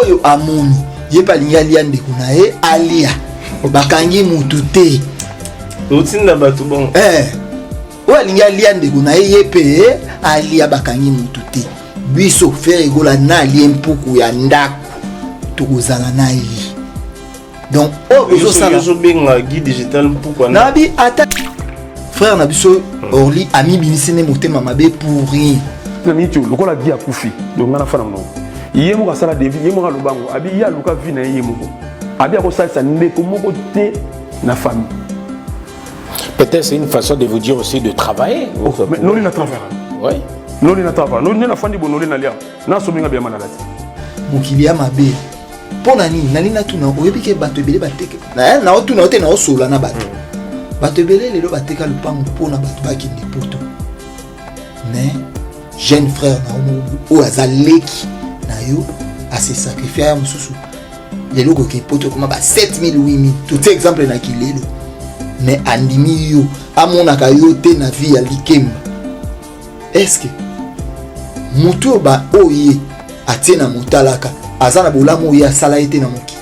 oyo amoni ye palingi alia ndeko na ye alia bakangi mutu te otinda bato bon oyo alingi alia ndeko na ye pe alia bakangi mutu te biso faire egola na alie mpuku ya ndako tokozala na ye donc oyo benga guide digital mpuku na bi ata frère na biso orli ami binisene motema mabe pour rien na miti lokola gi akufi donc ngana fana no yemo ka sala devi yemo ka lobango abi ya luka vi na yemo abi ko salsa ndeko moko te na famille. Peut-être c'est une façon de vous dire aussi de travailler. Mais non il na travail. Oui. Non il na travail. Non na fandi bonoli na lia. Na so binga bien manalati. Mokili ya mabe. Pona nani na tuna oyebi ke bato ebele bateke. Na otuna ote na osola na bato. Bato ebele lelo bateka lupango pona bato bakinde poto. Mais jeune frère na o azaleki na yo a se sacrifier ya mususu lelo ko ke poto koma ba 7000 8000 tout exemple na kilelo mais andimi yo amona ka yo te na vie ya likemba est-ce que mutu ba oye atena mutalaka azana bolamu ya sala ete na moki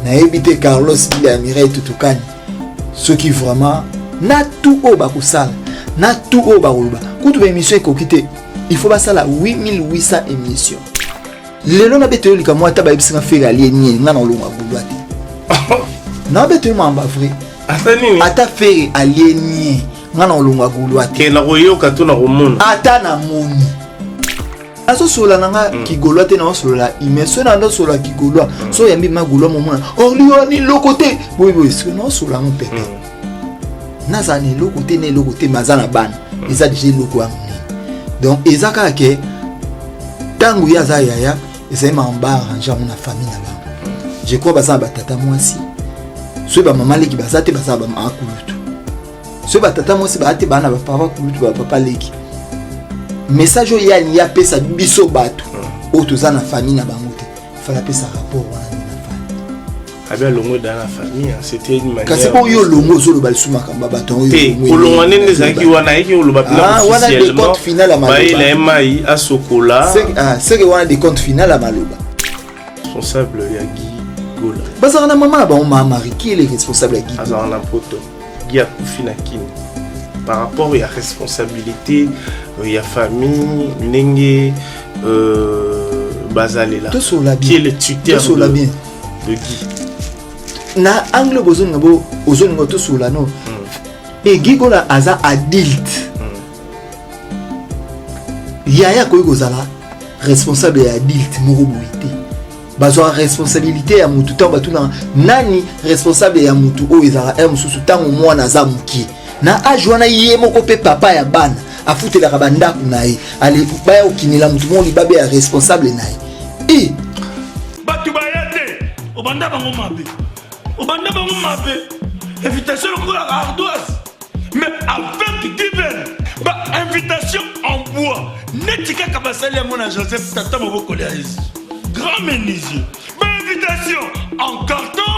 na ebite Carlos Bila Mireille Tutukani ce qui vraiment na tout o ba kusala na tout o ba koloba kutu ba émission ekokite il faut ça la 8800 émissions. Lelo na beto lika moi taba ibisina fera lieni ngana olonga bulwati. Na beto mamba vrai. Ata nini? Ata fere alieni ngana olonga bulwati. Ke na koyo katuna komona. Ata na moni. Aso sola nanga kigolwate na sola imeso na ndo sola kigolwa. So yambi magulwa momona. Orlioni lokote. Boy boy ce no sola mon pépé. Naza ne lokote ne lokote mazana ban. Eza déjà loko am. Donc ezaka ke tangu ya za yaya ezai mamba arranger mon famille na ba je crois baza ba tata mwasi so ba mama leki baza te baza ba makulutu so ba tata mwasi ba te bana ba papa kulutu ba papa leki message o ya ni ya pesa biso bato o toza na famille na bango te fala pesa rapport wana na famille abia longo dans la famille c'était une manière kasi bo yo longo zo lo balisuma kamba bato yo longo nene zaki wana yeki lo bapela wana de compte final à maloba ba il est mai à sokola c'est que wana de compte final à maloba responsable ya Guy Gola bazana maman ba on m'a marié qui est le responsable ya Guy azana poto Guy akufina kini par rapport à la responsabilité ya famille ndenge bazalela qui est le tuteur de Guy na angle bozoni ngabo ozoni ngoto sula no et Guy Gola aza adulte yaya ko kozala responsable ya adulte moko boité bazwa responsabilité ya mutu tamba tuna nani responsable ya mutu o ezala mususu tango mwana za muki na ajwana ye moko pe papa ya bana afutela ka banda kunaye ale baya okinela mutu mo libabe ya responsable naye e batu bayate obanda bango mabe obanda bango mabe invitation pour ardoise mais avec divers ba invitation en bois netika kabasali mon Joseph tata moko ya grand menuisier ba invitation en carton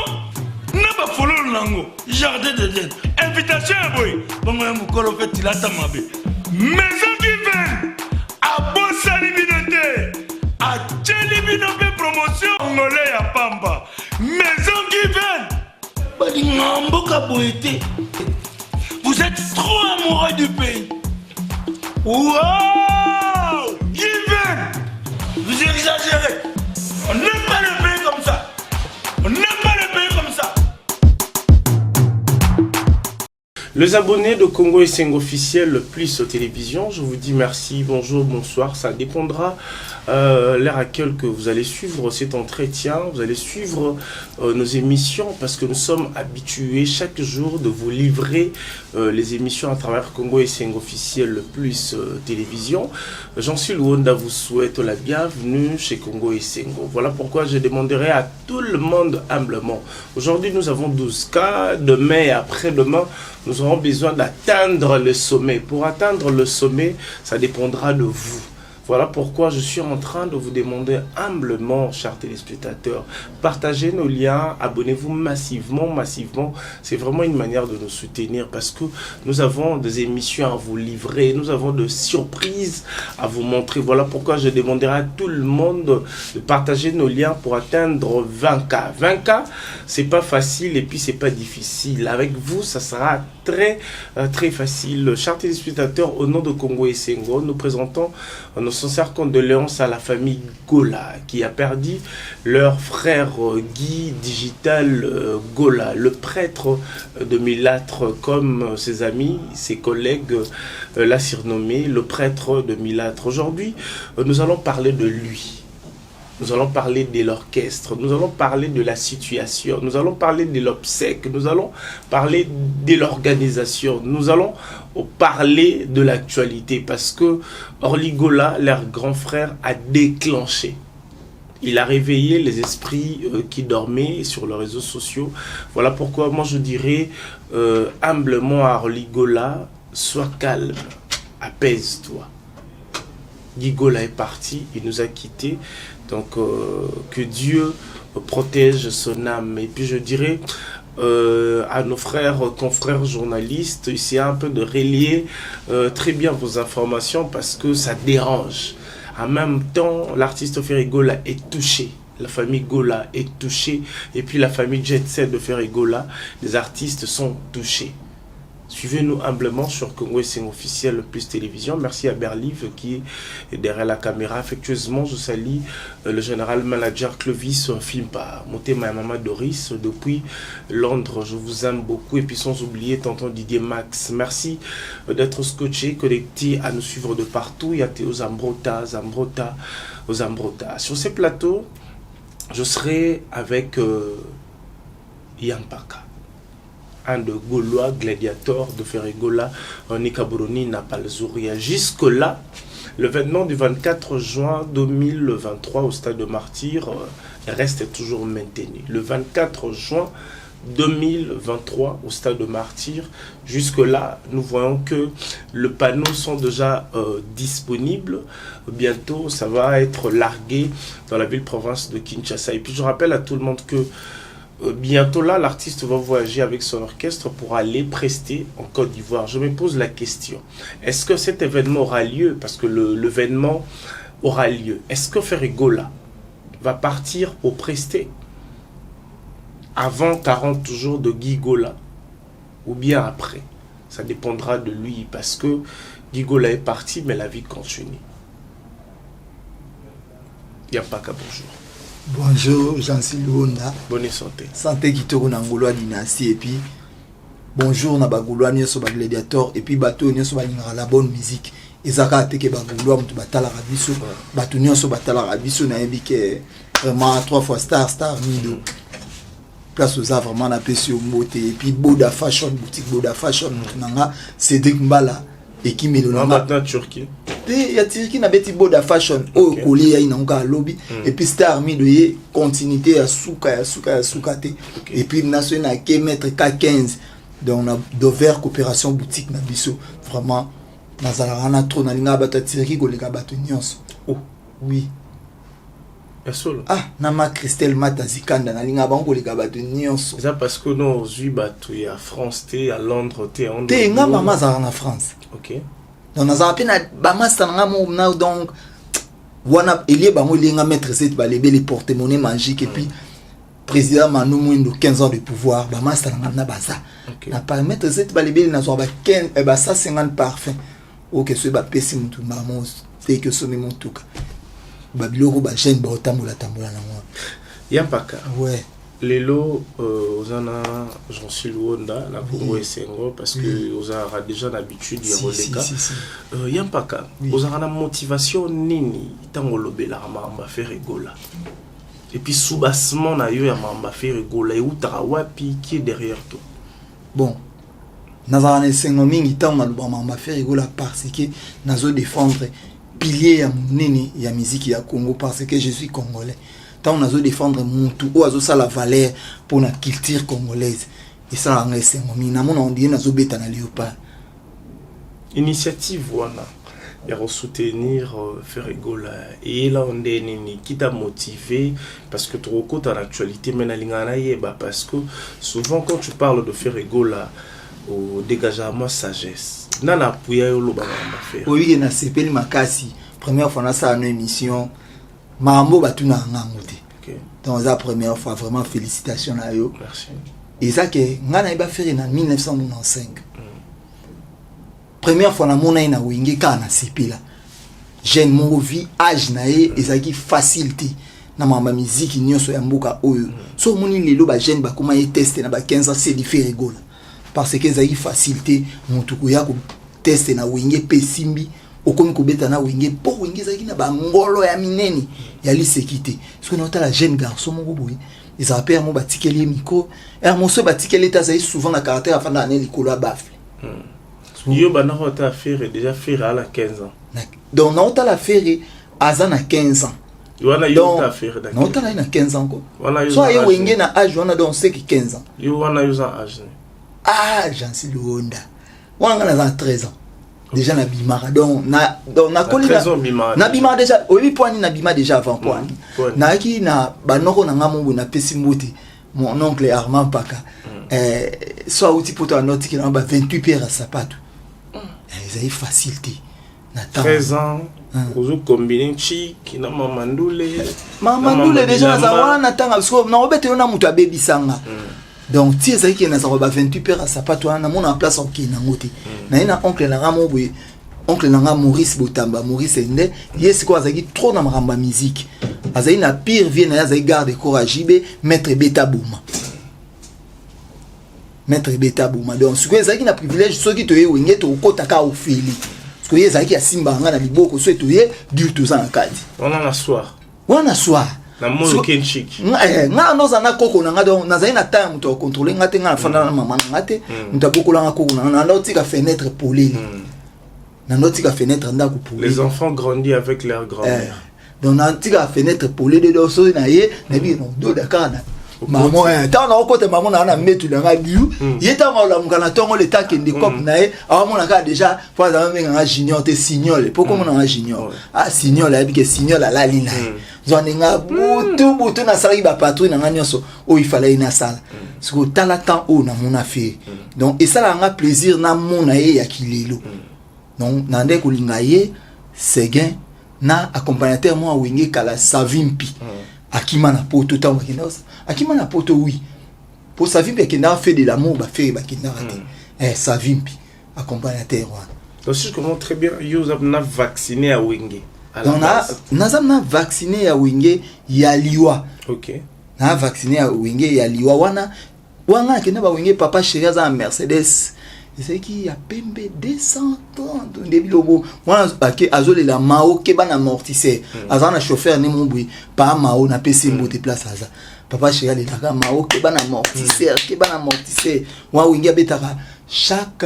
na ba follow nango jardin de Dieu invitation boy bongo ya mukolo fait tilata mabe maison divers a bosali binote a tcheli binote promotion ngolé ya pamba maison divers vous êtes trop amoureux du pays. Wow! Given! Vous exagérez. On n'aime pas le pays comme ça. On n'aime pas le pays comme ça. Les abonnés de Congo Esengo officiel plus télévision, je vous dis merci, bonjour, bonsoir. Ça dépendra l'heure à laquelle que vous allez suivre cet entretien, vous allez suivre nos émissions parce que nous sommes habitués chaque jour de vous livrer les émissions à travers Congo Esengo officiel plus télévision. Jean-Sil Wonda vous souhaite la bienvenue chez Congo Esengo. Voilà pourquoi je demanderai à tout le monde humblement. Aujourd'hui nous avons 12 cas, demain et après-demain nous aurons besoin d'atteindre le sommet. Pour atteindre le sommet, ça dépendra de vous. Voilà pourquoi je suis en train de vous demander humblement, chers téléspectateurs, partagez nos liens, abonnez-vous massivement. C'est vraiment une manière de nous soutenir parce que nous avons des émissions à vous livrer, nous avons de surprises à vous montrer. Voilà pourquoi je demanderai à tout le monde de partager nos liens pour atteindre 20K. 20K, c'est pas facile et puis c'est pas difficile. Avec vous, ça sera très facile. Chers téléspectateurs, au nom de Congo et Sengo, nous présentons nos sincères condoléances à la famille Gola qui a perdu leur frère Guy Digital Gola, le prêtre de Milâtre, comme ses amis, ses collègues l'a surnommé, le prêtre de Milâtre. Aujourd'hui, nous allons parler de lui. Nous allons parler de l'orchestre, nous allons parler de la situation, nous allons parler de l'obsèque, nous allons parler de l'organisation, nous allons parler de l'actualité parce que Orly Gola, leur grand frère, a déclenché. Il a réveillé les esprits qui dormaient sur les réseaux sociaux. Voilà pourquoi moi je dirais humblement à Orly Gola, sois calme, apaise-toi. Guy Gola est parti, il nous a quittés. Donc, que Dieu protège son âme. Et puis, je dirais à nos confrères journalistes, essayez un peu de relier très bien vos informations parce que ça dérange. En même temps, l'artiste Ferry Gola est touché. La famille Gola est touchée. Et puis, la famille Jet Set de Ferry Gola, les artistes sont touchés. Suivez-nous humblement sur Congo Sengo officiel plus télévision. Merci à Berlive qui est derrière la caméra. Affectueusement, je salue le général manager Clovis Fimpa, Motema et Maman Doris depuis Londres. Je vous aime beaucoup. Et puis sans oublier tonton Didier Max. Merci d'être scotché, connecté à nous suivre de partout. Il y a Théo Zambrota. Sur ces plateaux, je serai avec Yampaka. Un de Gaulois, gladiateur de Ferry Gola, Nikaburoni, Napalzouria. Jusque-là, l'événement du 24 juin 2023 au Stade de Martyrs reste toujours maintenu. Le 24 juin 2023 au Stade de Martyrs, jusque-là, nous voyons que les panneaux sont déjà disponibles. Bientôt, ça va être largué dans la ville-province de Kinshasa. Et puis, je rappelle à tout le monde que bientôt là, l'artiste va voyager avec son orchestre pour aller prester en Côte d'Ivoire. Je me pose la question, est-ce que cet événement aura lieu? Parce que l'événement aura lieu. Est-ce que Ferry Gola va partir pour prester avant 40 jours de Guy Gola ou bien après? Ça dépendra de lui parce que Guy Gola est parti, mais la vie continue. Yampaka, bonjour. Bonjour, Jean-Sil Honda. Bonne santé. Santé qui tourne en Gaulois dynastie. Et puis, bonjour, na Bagoulois, ni so gladiateur. Et puis, bateau, ni so la bonne musique. Ezaka teke Bagoulois, mutu batala rabiso. Bateau, ni so batala rabiso. Na ebi ke vraiment 3 fois star, mido. Place aux avres, vraiment, na pesi au mote. Et puis, Boda Fashion, boutique Boda Fashion. Nanga, Cédric Mbala. Et qui me l'a maintenant Turquie. Il y a Turquie na beti Boda Fashion au collier ya inanga lobby et puis star mi de continuité à souka te et puis national ke mettre K15 donc on a d'ouvert coopération boutique na biso vraiment nazala na trop na linga bata Turquie ko leka bato nyonso. Oh oui. Ah, nama Christelle Matazikanda na linga bango leka bato nyonso. Ça parce que nous ozui bato ya France te à Londres te on. Te nga mama za na France. OK. Donc nous avons ba master nga donc wana elie bango linga mettre cette ba les porte-monnaie magique et puis président Manu Mwindo 15 ans de pouvoir ba master nga na baza. Na pas mettre cette ba les na zo ba 15 ba 150 parfum. OK ce ba pesi mutu maman c'est que ce même tout ba biloko ba jeune ba tambola na moi. Yampaka. Ouais. Lelo ozana Jean-Sil Honda na Congo et Sengo parce que ozara déjà l'habitude ya roleka. Yampaka, ozara na motivation nini tango lobela mamba Ferry Gola. Et puis soubassement na yo ya mamba Ferry Gola et utara wapi qui est derrière toi. Bon. Nazara na Sengo mingi tango na mamba Ferry Gola parce que nazo défendre pilier ya munene ya musique ya Congo parce que je suis congolais. Tant on a défendre mon tout ou azo ça la valeur pour la culture congolaise et ça en est mon on dit na zo beta na léopard initiative wana et soutenir Ferregola. Et là, on est qui t'a motivé parce que tu rencontres en actualité, mais parce que souvent, quand tu parles de Ferregola, au dégagement sagesse, nana pouya yo lo ba faire. Oui, na sepeli makasi. Première fois, on a ça une émission. Mambo batuna ngamote. Donc la première fois, vraiment félicitations à eux. Merci. Et ça que ngana iba faire en 1995. Première fois na mona ina wingi kana sepela. Jeune mon vie âge na e ezaki facilité na mama musique nyonso ya mboka oyo. So moni lelo ba jeune ba kuma tester na ba 15 ans c'est différent gola. Parce que ezaki facilité mutuku ya ko tester na wingi pesimbi okomi kobeta na wingi po wingi ezaki na ba ngolo ya mineni ya lisekité. Parce que nota la jeune garçon mon boy ils appellent mon batikeli micro et mon so batikeli ta zai souvent na caractère afin d'aller likolo bafle. Yo banako ta faire déjà faire à la 15 ans. Donc non ta la faire azana 15 ans. Wana yo ta faire d'accord. Non ta na 15 ans ko. Wana yo. So ayo wenge na âge wana donc c'est que 15 ans. Yo wana yo za âge. Ah, j'en suis le Honda. Wana na 13 ans. Déjà na bimara donc na koli na bimara déjà obi poani na bimara déjà avant poani. Na ki na banoko na ngamu na pesimbote mon oncle Armand Paka. Soit outil pour toi note qui na ba 28 paires à sapato. Ils avaient facilité. 13 ans, vous combinez chic, na mamandoule. Mamandoule déjà ça wana tanga parce que na obete na mutu baby sanga. Donc si ezaki na za ba 28 paires à sapato na mona en place ok na ngote. Na ina oncle na ngamo boy. Oncle na ngamo Maurice Botamba, Maurice Ende, yesi ko azaki trop na maramba musique. Azaki na pire vie na azaki garde courage be maître Beta Bouma. Maître Beta Bouma. Donc ce que ezaki na privilège ceux qui te wenge to kotaka ofili. Parce que ezaki ya simba nga na liboko so etoye dur to za nkadi. On en a soir. On a soir. Na mono ken chic. Nga noza na koko na nga donc nazali na time muto contrôler nga te nga na fanda na mama nga te muto bokola nga koko na notika fenêtre polele. Na notika fenêtre ndako polele. Les enfants grandissent avec leur grand-mère. Donc na notika fenêtre polele do so na ye na bi no do Dakar na maman tant na côté maman na metu na biu yeta ngola mukana tongo le temps que ndikop na ye awamona ka déjà pour ça même nga junior te signol pourquoi mon nga junior ah signol la bi que signol la lina zoninga butu na sala ba patrouille na nga nyonso o il fallait na sala parce que tala temps o na mona fait donc et ça la nga plaisir na mona ye ya kilelo donc na ndeko linga ye Seguin na accompagnateur moi wenge kala Savimpi akima na poto tango kinosa akima na poto oui pour Savimpi kenda fait de l'amour ba faire ba kenda raté Savimpi accompagnateur wana donc si je comprends très bien yo na vacciné à wenge donc na vacciné ya wenge ya liwa OK na vacciné ya wenge ya liwa wana kenda ba wenge papa chéri za Mercedes c'est qui a pembe 230 début lobo wana ke azole la mao ke bana amortisseur azana chauffeur ni mubui pa mao na PC mbote place aza papa chéri le taka mao ke bana amortisseur wa wingia betaka chaque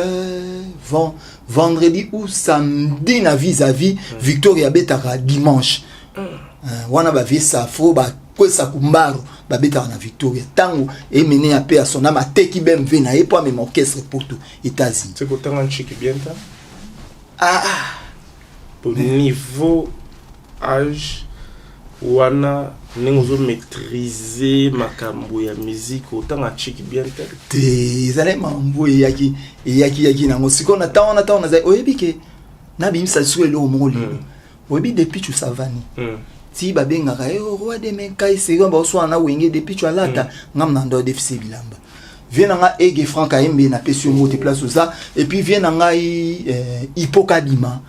vendredi ou samedi na vis-à-vis Victoria betaka dimanche wana ba visa fo ba kwesa kumbaro ba betaka na Victoria tango et mené à paix à son âme teki BMW na et pas même orchestre pour tout États-Unis c'est que tant chic bien ta au niveau âge wana nengozo maîtriser makambo ya musique autant chic bien ta te zale mambo yaki nango siko na taona za oyebike na bimisa suelo moli oyebi depuis tu savani si babenga ka roi de menkai sego ba so na wenge depuis tu alata ngam na ndo déficit bilamba vient nga ege franka embe na pesio mote place oza et puis vient nga hipokadima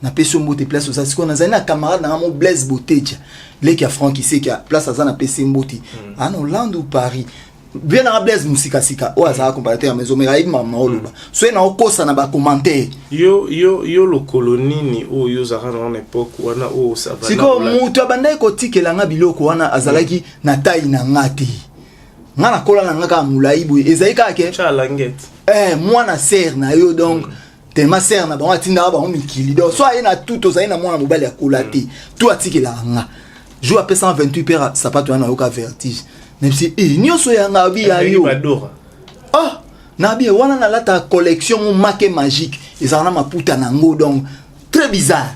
na pesio mote place oza siko na zana camarade na mo Blaise Boteja leki ya franki c'est que place aza na pesio mote en Hollande ou Paris bien na Blaise musika sika o aza comparateur mais o mera ima maoloba so na okosa na ba commentaire yo lo kolonini o yo za na époque wana o savana siko mutu abandai ko tikela nga biloko wana azalaki na taille na ngati ngana kola na ngaka mulai boy ezaika ke chalangette mwana ser na yo donc tellement ser na ba tinda ba mikili donc so ayena tout ozaina mwana mobali akolati tout atikela nga joue à 128 paires sapato wana oka vertige même si nyoso ya ngabi ya yo nabi wana na lata collection make magique ezana maputa nango donc très bizarre.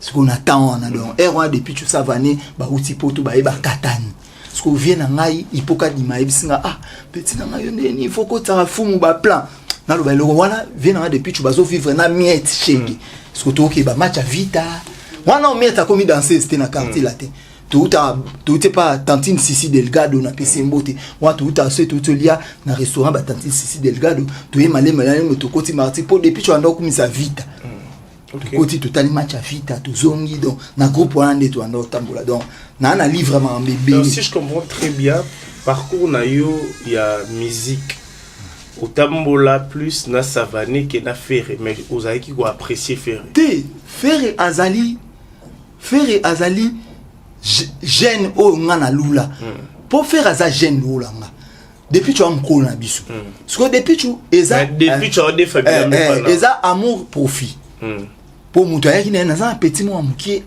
Ce qu'on attend, on a donc R1 depuis tout ça vané, bah outil pour tout bah et bah katani. Ce qu'on vient en aïe, il faut qu'à dire ma singa ah petit na il faut que ça fumu ba plan. Na lo ba le wana vient en depuis tu bazo vivre na miette chébi. Ce que tu ok bah match à vita. Wana on miette a commis danser c'était na quartier là té. Tout pas tantine Sissi Delgado na PC Mbote. Moi tout a ce tout lia na restaurant ba tantine Sissi Delgado. Tu es malé to koti marti pour depuis tu ando commis sa vita. Okay. Côté total match à vita to zongi donc na groupe wana ndeto ando tambola donc na livre vraiment bébé. Donc si je comprends très bien parcours na yo il y a musique au tambola plus na savane que na ferre mais aux aïki ko apprécier ferre. Té ferre azali jeune o ngana lula. Pour faire aza jeune lula nga. Depuis tu as m'ko na biso. Parce que depuis tu eza depuis tu as des familles eza amour profit. Pour mutoya qui n'est un petit mot qui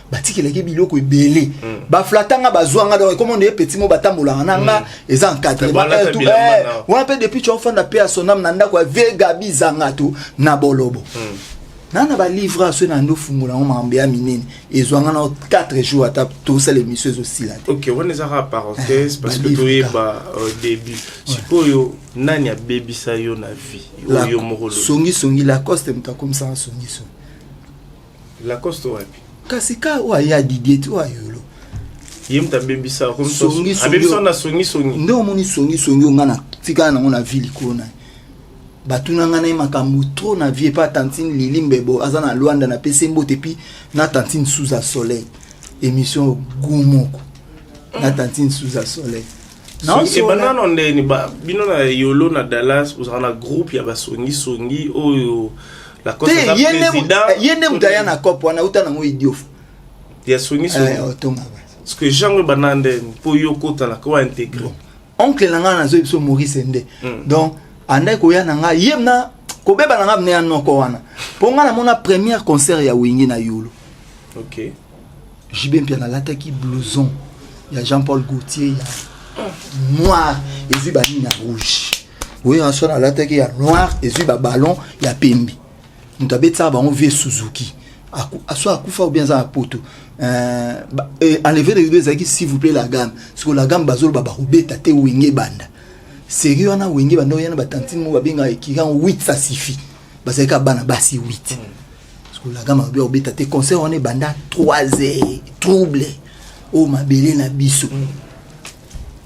batiki leki biloko ebele ba flatanga bazwanga donc comme on est petit mot batambola nanga eza encadré on appelle depuis tu enfant na paix à son âme nanda kwa vega bizanga to na bolobo nana ba livre ce na ndo fungula on mambia minene ezwanga na 4 jours à tout ça les messieurs aussi là. OK, on est à parenthèse parce que tu es au début sikoyo nani a baby sa yo na vie yo morolo songi la coste mta comme ça songi la coste wapi kasika wa ya Didier tu wa yolo yem ta baby sa comme ça a baby sa na songi ndo moni songi ngana tika na ngona ville kona batuna ngana makambu trop na vie pas tantine lilimbebo azana Luanda na PC Mbote puis na tantine sous à soleil émission Gumoko na tantine sous à soleil non c'est banana on est ba bino na yolo na Dallas vous avez un groupe ya ba songi oyo la cause de président yene mutaya na kopo na uta na ngo idiot ya songi otonga parce que jango banande pour yo kota la ko intégrer oncle nanga na zo biso Maurice Ndé donc andai ko ya nanga yemna ko beba nanga mne anoko wana ponga na mona premier concert ya Wingi na yolo. OK Jibem pia na lataki blouson ya Jean-Paul Gaultier ya noir et puis bani na rouge oui en soit na lataki ya noir et puis ba ballon ya pembi mutabetsa ba on vie Suzuki soit akufa ou bien za poto enlever les deux zaki s'il vous plaît la gamme parce que la gamme bazolo ba robeta te Wingi banda sérieux na Wingi banda yana batantine mo babinga ekiran 8 ça suffit parce que bana basi 8 parce que la gamme ba robeta te concert on est banda 3 trouble o mabele na biso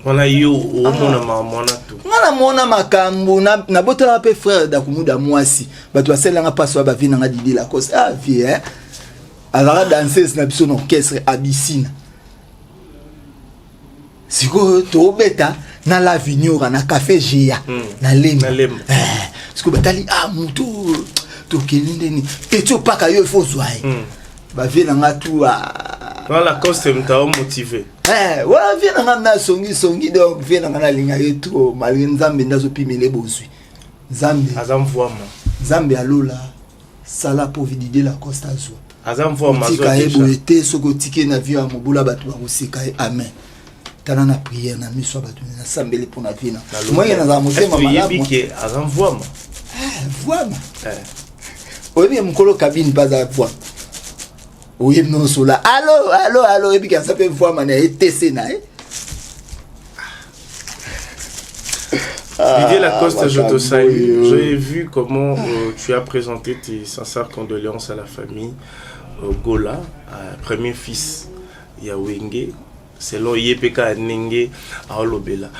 wana yo o mona mona tu ngana mona makambo na botala pe frère da kumuda mwasi bato baselanga paso ba vina nga Didi la cause ah vie hein alors danseuse na biso no orchestre Abyssine siko to beta na la vignora na café Gia na lemba parce que batali ah mutu to kelindeni petio paka yo il faut zoaye ba vina nga tu la costume t'a motivé voilà vient na songi donc vient na linga yetu malgré nzambe ndazo pimele bozwi nzambe azamvuama nzambe alola sala pour vidider la costa zo azamvuama zo tika ebo ete soko tike na vie ya mobula batu ba kosika amen tana na prière na miso batu na sambele pour na vie na moi na za motema malamu yebike azamvuama vuama oyebi mukolo cabine pas à voir. Oui, non, cela. Allô, et puis ça peut voir, man, et TC, na, Didier Lacoste, je te salue. J'ai vu comment tu as présenté tes sincères condoléances à la famille Gola, premier fils Yawenge, selon Yepeka Nenge à Olobela.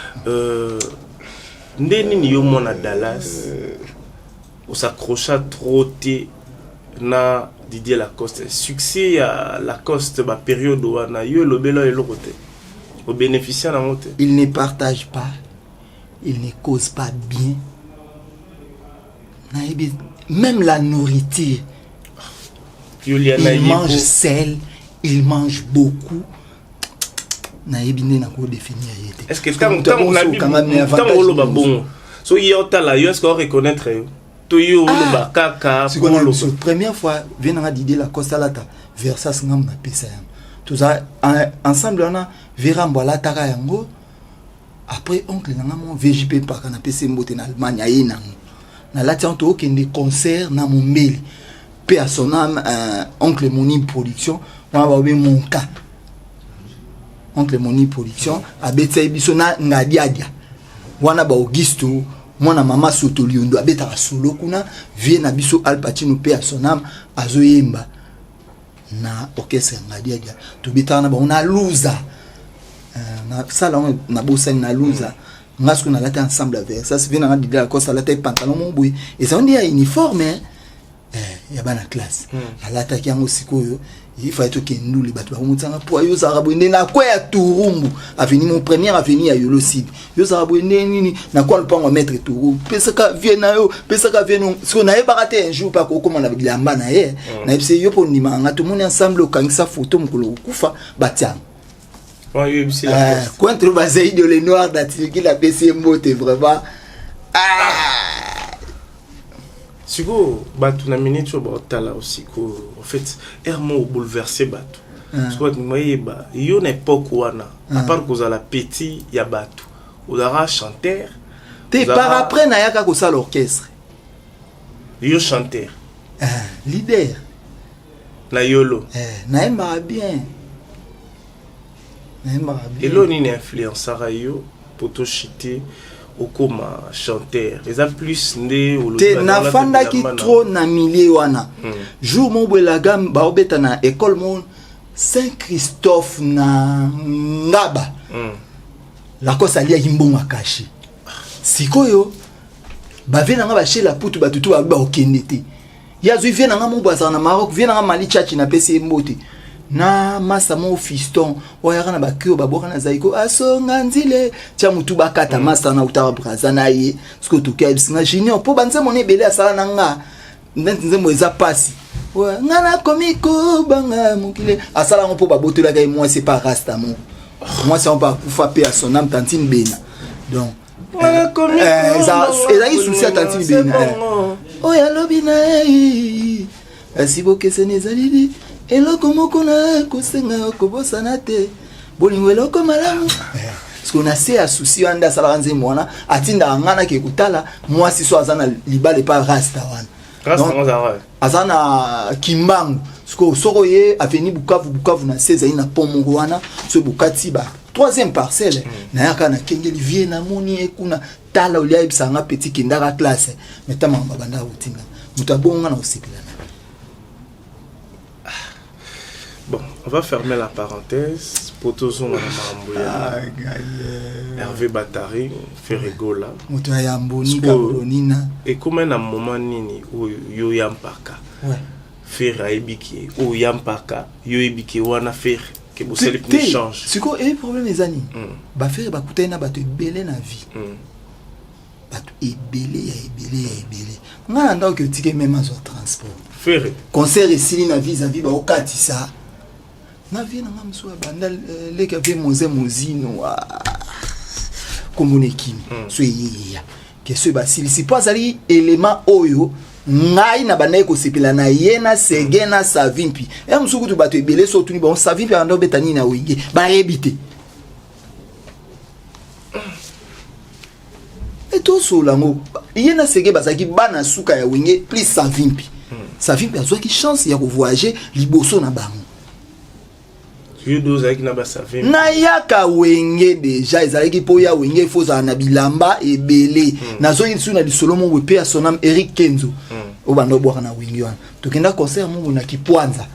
Ndeni ni yo mona Dallas, on s'accrocha trop na Didier Lacoste. Succès à Lacoste, ma période où on a eu le bel et le côté. Au bénéficiaire d'un côté. Il ne partage pas, il ne cause pas bien. Même la nourriture, il mange sel, il mange beaucoup. Est-ce que tant on a vu bon, so il y a là, est-ce qu'on reconnaître? C'est la première fois vient à Didier Lacoste lata Versace ngam na pesa yango tout ça ensemble on a vera mbola taka yango après oncle nanga mon VJP pa kana pesa mbote na Allemagne ayina na lati on to kende concert na Mombeli paix à son âme, oncle Moni production wana baobe monka oncle Moni production abeta biso na ngadiadia wana ba Augusto mwana mama Soto Liondo abeta solo kuna vie na biso Al Pacino paix à son âme azoyemba na orchestre ngadiadia tobeta na ba on a loser na sala na bossa na loser ngasku na lata ensemble avec ça c'est bien na dida ko ça lata pantalon mon boy et ça on dit uniforme ya bana classe alata kiango sikoyo il faut être que nous les bateaux on tanga po yo zarabu na kwa ya Turumbu avenue mon première avenue ya Yolo Sud yo zarabu nini na kwa le pango mettre Turumbu pesa ka viena yo pesa ka viena so na eba raté un jour pas ko comment na bilamba na ye na epse yo po ndima nga tout monde ensemble okangisa photo mukolo kufa batia contre Bazaï de les noirs d'Atiki la PC moté vraiment Siko batu na minute ba tala aussi ko en fait ermo bouleversé batu soit moye ba yo n'époque wana à part que la petit ya batu odara chanteur te par après na yaka ko ça l'orchestre yo chanteur leader na yolo na emba bien et l'on est influenceur yo poto chité au coma chanteur les a plus né au te na fanda ki trop na milieu wana jour mon bela gam ba obeta na école mon Saint-Christophe na ngaba la kosa lia yimbonga kashi sikoyo ba vena ngaba chez la putu batutu ba okendete ya zui vena ngamo bwa na Maroc vena ngama mali chachi na pesi mbote na masa mo fiston oyaka na bakio baboka na zaiko asonga nzile tia mutu bakata masa na utaba braza na ye sko to kebsinga junior po banze mone bele asala na nga ndenze mo eza pasi wa ngana komiko banga mukile asala ngo po babotola kai moi c'est pas rasta mo moi c'est on pas kufa pe à son âme tantine bena donc ngana komiko eza isusi à tantine bena oya lobina asibo kese nezalidi eloko moko na kosenga kobosana te bolingo eloko malamu parce qu'on a ces soucis anda sala nze mwana atinda ngana ke kutala mwasi so azana libale pa rasta wana rasta ngazara azana kimbangu parce soko ye avenue Bukavu na 16 na pomo wana so bukati ba troisième parcelle na yaka na kengeli vie na moni ekuna tala ulia ibsanga petit kindara classe metama babanda utinga mutabonga na osipila. Bon, on va fermer la parenthèse. Potozo Mamamboya, Hervé Batari, Ferregola. Et comme un moment nini ou yo yampaka. Faire aibiki ou yampaka, yo ebiki wana faire que vous savez que change. C'est quoi le problème les amis? Ba faire ba kuta na bato belé na vie. Bato ebelé. Nga ndo que tike même en transport. Faire concert ici na vis-à-vis ba okatisa. Na vie na ngamso banda leka ve mozino komunekini so yiya que ce basili si pas ali élément oyo ngai na banda ko sepela na yena segena savimpi e msuku tu bato ebele so tuni bon savimpi ando betani na wenge ba ebité et tout so lango yena sege bazaki bana suka ya wenge plus savimpi azo ki chance ya voyager liboso na bango na yaka wenge déjà ezalaki po ya wenge foza na bilamba ebele nazo yisu na lisolo mo wepe ya sonam Eric Kenzo obando bwaka na wenge wana tokenda concert mo na Kipwanza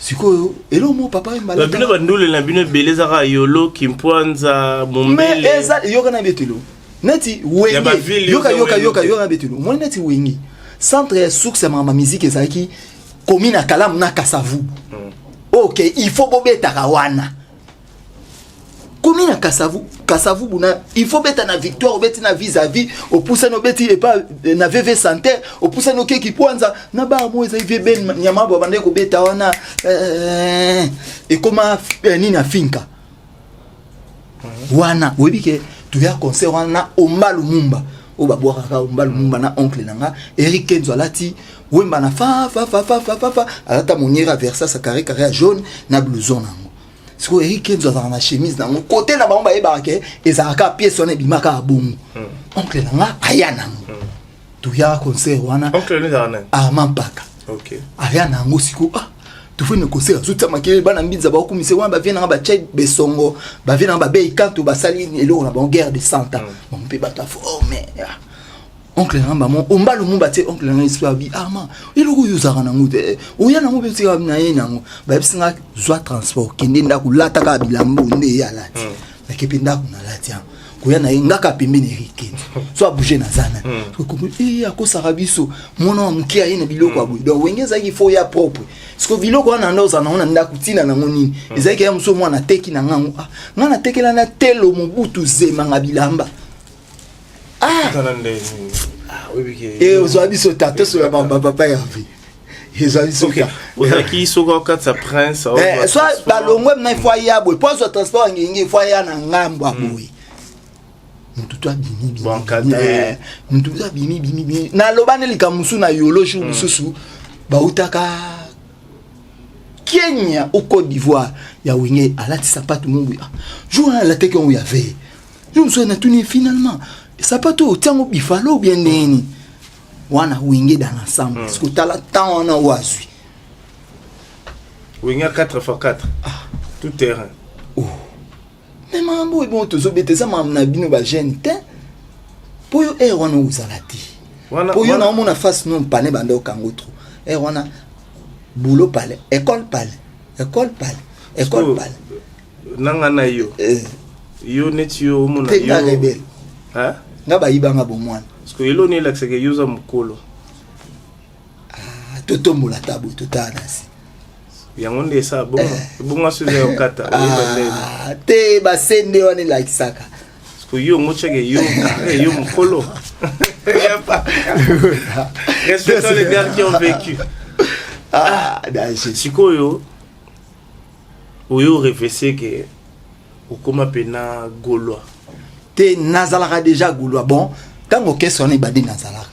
siko elo mo papa mbala bino bandule na bino beleza ka yolo Kipwanza mombele mais eza yoka na betelo neti wenge yoka betelo mo neti wenge centre source ma musique ezalaki commune na Kalamu na Kasavu. Ok, il faut bobeta kawana. Combien na Kasavu buna, il faut beta na victoire, beta na vis-à-vis, au poussa no beti et pas na VV santé, au poussa no keki poanza, na ba mo eza ben nyama bo bande ko beta wana et comment ni na finka. Wana, webi ke tu ya concert wana o Malumumba. O babwaka ka Malumumba na oncle nanga, Eric Kenzo alati wemba na fa alata moniera versa sa carré jaune na blouson nango siko Eric Kenzo na chemise nango côté na bamba ebake ezaka pièce on ebimaka abongo oncle nanga aya nango tu ya concert wana oncle ni dana Mampaka OK. Aya na ngo siko tu fais ne concert azutsa makele bana mbinza ba kumise wana ba viena ba chai besongo ba viena ba be kanto ba sali elo na ba guerre de 100 ans. Mon pe ba ta forme. Oncle Namba mon ombalo mon baté oncle Namba histoire bi ama iloko yuzaka na ngute oya na ngobe tsika na yena ngo ba bisinga zwa transport kende ndaku lataka bilambo nde ya lati na kependa kuna lati koya na ngaka pembeni rike so a bouger na zana ko akosa rabiso mona mkia yena biloko abu do wengeza ki fo ya propre siko biloko wana ndoza naona ndaku tina na ngonini ezaki ya mso mwana teki na ngango ngana tekela na telo mobutu zema ngabilamba ozoabiso tata so ya papa ya vie ezoabiso ka ozaki soko okatsa prince so balongwe na ifo ya boy pozo transport ngingi ifo ya na ngambo aboy mututu abimi bon cadre mututu abimi na lobane likamusu na yoloji mususu bautaka Kenya au Côte d'Ivoire ya wenge alati sapatu mungu jour la teke on ya veille je me souviens tuni finalement sapato tango bifalo bien neni wana wenge dans l'ensemble parce que tala temps on a wazui wenge 4x4 tout terrain mais mambo bon tozo beteza mamna bino ba jeune te poyo wana uzalati poyo na mona face non pané banda o kango trop wana boulot palais école palais nanga na yo yo net yo mona yo rebelle nga bayibanga bomwana parce que elo ne laxeke yuza mukolo totombola tabu totanasi yango nde sa bonga suza yokata te basende wana lakisaka parce que yo ngocheke yo yo mukolo respectons les gars qui ont vécu sikoyo oyo refese ke okoma pena gaulois te nazalaka déjà gaulois bon tango question ni badi nazalaka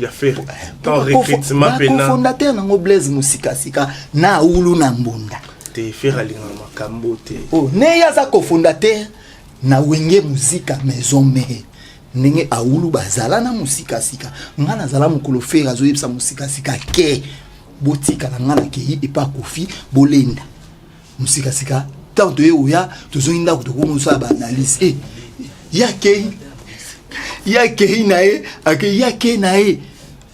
ya faire tant recrutement pena fondateur nango Blaise Musikasika na ulu na mbunda te faire alinga makambo te ne yaza ko fondateur na wenge muzika maison mère ndenge aulu bazala na Musikasika ngana zala mukolo faire azo yebisa Musikasika ke botika na ngana ke epa kofi bolenda Musikasika tant de oya tozonda kutokomo so ba analyse yake nae ake yake nae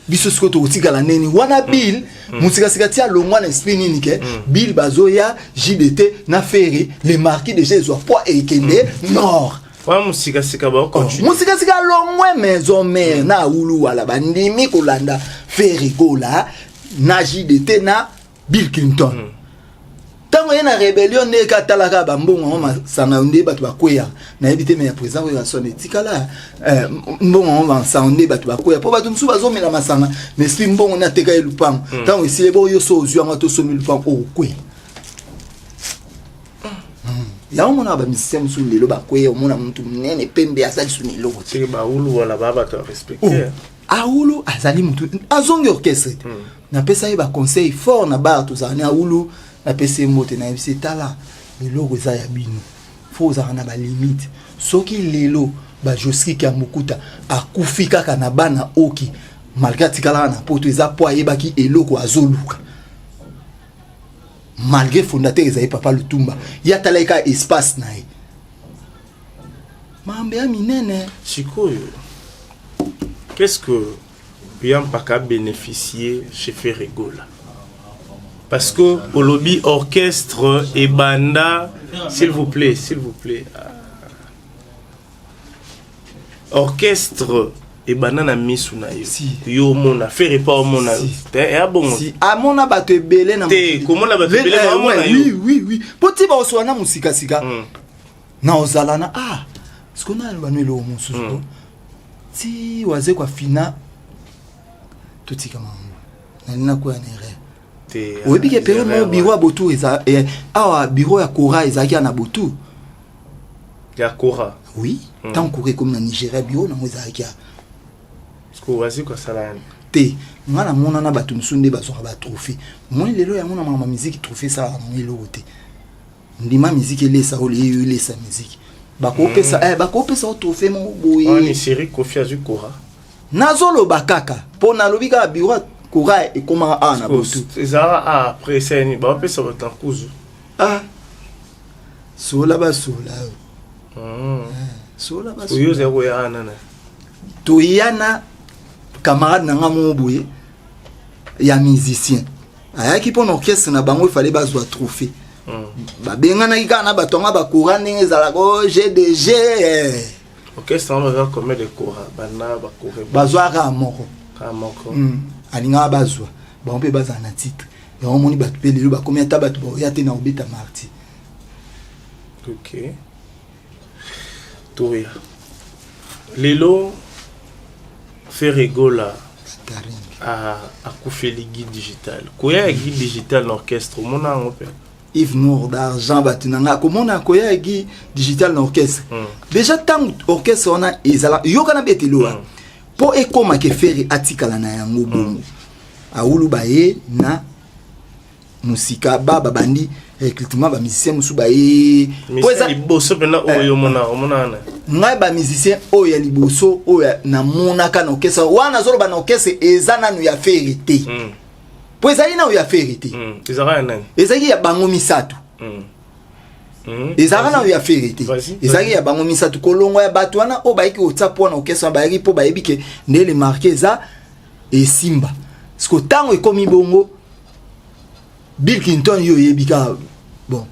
biso siko to tika la neni wana bill Musikasika tia longwa na esprit nini ke bill bazoya JDT na ferry les marquis de Jésus poids et kende nord wa Musikasika ba continue Musikasika longwe maison mère na ulu wala bandimi kolanda ferry gola na JDT na Bill Clinton tango yena rébellion ne katalaka bambongo ma sanga nde batu bakoya na ebité mais président ko son etikala mbongo ma sanga nde batu bakoya po batu msu bazomela masanga mais si mbongo na teka elupang tango isile bo yo so ozwa ngato so milupang okwe ya omona ba misem su lelo bakoya omona muntu nene pembe asali su nilo c'est ba ulu wala baba to respecter aulu azali muntu azongi orchestre na pesa ye ba conseil fort na bar to zani aulu na pesa mote na bisi tala lelo za ya bino faut za na ba limite soki lelo ba joski ka mukuta akufika kana bana oki malgré tikala na poto eza po yebaki eloko azoluka malgré fondateur ezali papa Lutumba ya talaika espace na ye mambe ya minene sikoyo qu'est-ce que bien pas qu'à bénéficier chez Ferregola parce que au lobby orchestre et banda s'il vous plaît orchestre et banda na misuna yo yo mona faire pas mona te ya bon si amona bato ebele na te comment la bato ebele na mona yo oui poti ba oswana Musikasika na ozalana ce qu'on a le banelo mususu ti waze kwa fina tutika mambo na nina kwa nere te oebike période mo bureau botu eza awa bureau ya Kora ezaki na botu ya Kora oui tant Kora comme na Nigeria bureau na ezaki parce que wazi kwa sala te ngana mona na batu msunde bazoka ba trophée moi lelo ya mona mama musique trophée ça na lelo te ndima musique elesa oli elesa musique bakopesa o trophée mo boye ni série Kofi Azu Kora nazolo bakaka pona lobika bureau courant et comment ah na botu ezara après c'est ni ba pesa batankuzu ah sola ba sola sola ba soyo zero ya nana to yana camarade na ngamo boye ya musicien ayaki pour orchestre na bango il fallait bazwa trophée ba bengana ikana batonga ba courant ndenge ezala ko GDG orchestre on va comme des courants bana ba courant bazwa ka moko alinga bazwa ba on peut baza na titre ya on moni ba pe lelo ba combien ta ba to ya te na obeta marti. OK Toria lelo Ferregola à Koufeli guide digital koya guide digital l'orchestre mona ngope Yves Nour d'argent batinanga comment na koya guide digital l'orchestre déjà tant orchestre on a ezala yokana betelo po ekoma ke feri atikala na yango bongo aulu baye na musika baba bandi recrutement ba musicien musu baye poza liboso pena oyo mona na ngai ba musicien oyo liboso oyo na mona kana orchestre wana zolo ba na orchestre ezana nu ya ferité poza ina ya ferité ezara nani ezaki ya bango misato ezara na ya ferité ezaki ya bango misato kolongo ya bato wana o baiki otsapo na orchestre ba yaki po bayebi ke ndele marqué za et simba sko tango ekomi bongo Bill Clinton yo yebika bon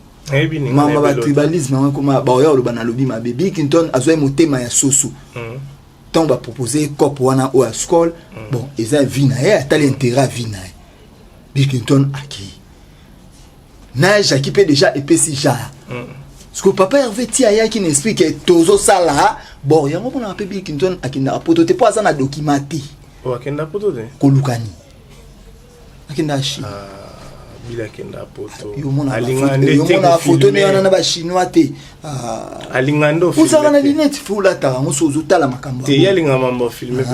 mama ba tribalisme on comme ba oyo loba na lobi ma Bill Clinton azwa motema ya soso tant ba proposer cop wana o a school bon eza vina et atali intérêt vina Bill Clinton aki na jaki pe déjà epesi ja parce que papa Hervé tia ya qui n'explique tozo sala bon yango pona pe Bill Clinton akinda potote po azana documenter o akinda potote kolukani akinda shi bila kenda poto alingande photo ne wana na ba chinois te alingando film usanga na lunette fula ta ngosozo tala makambo te yalinga mambo filmer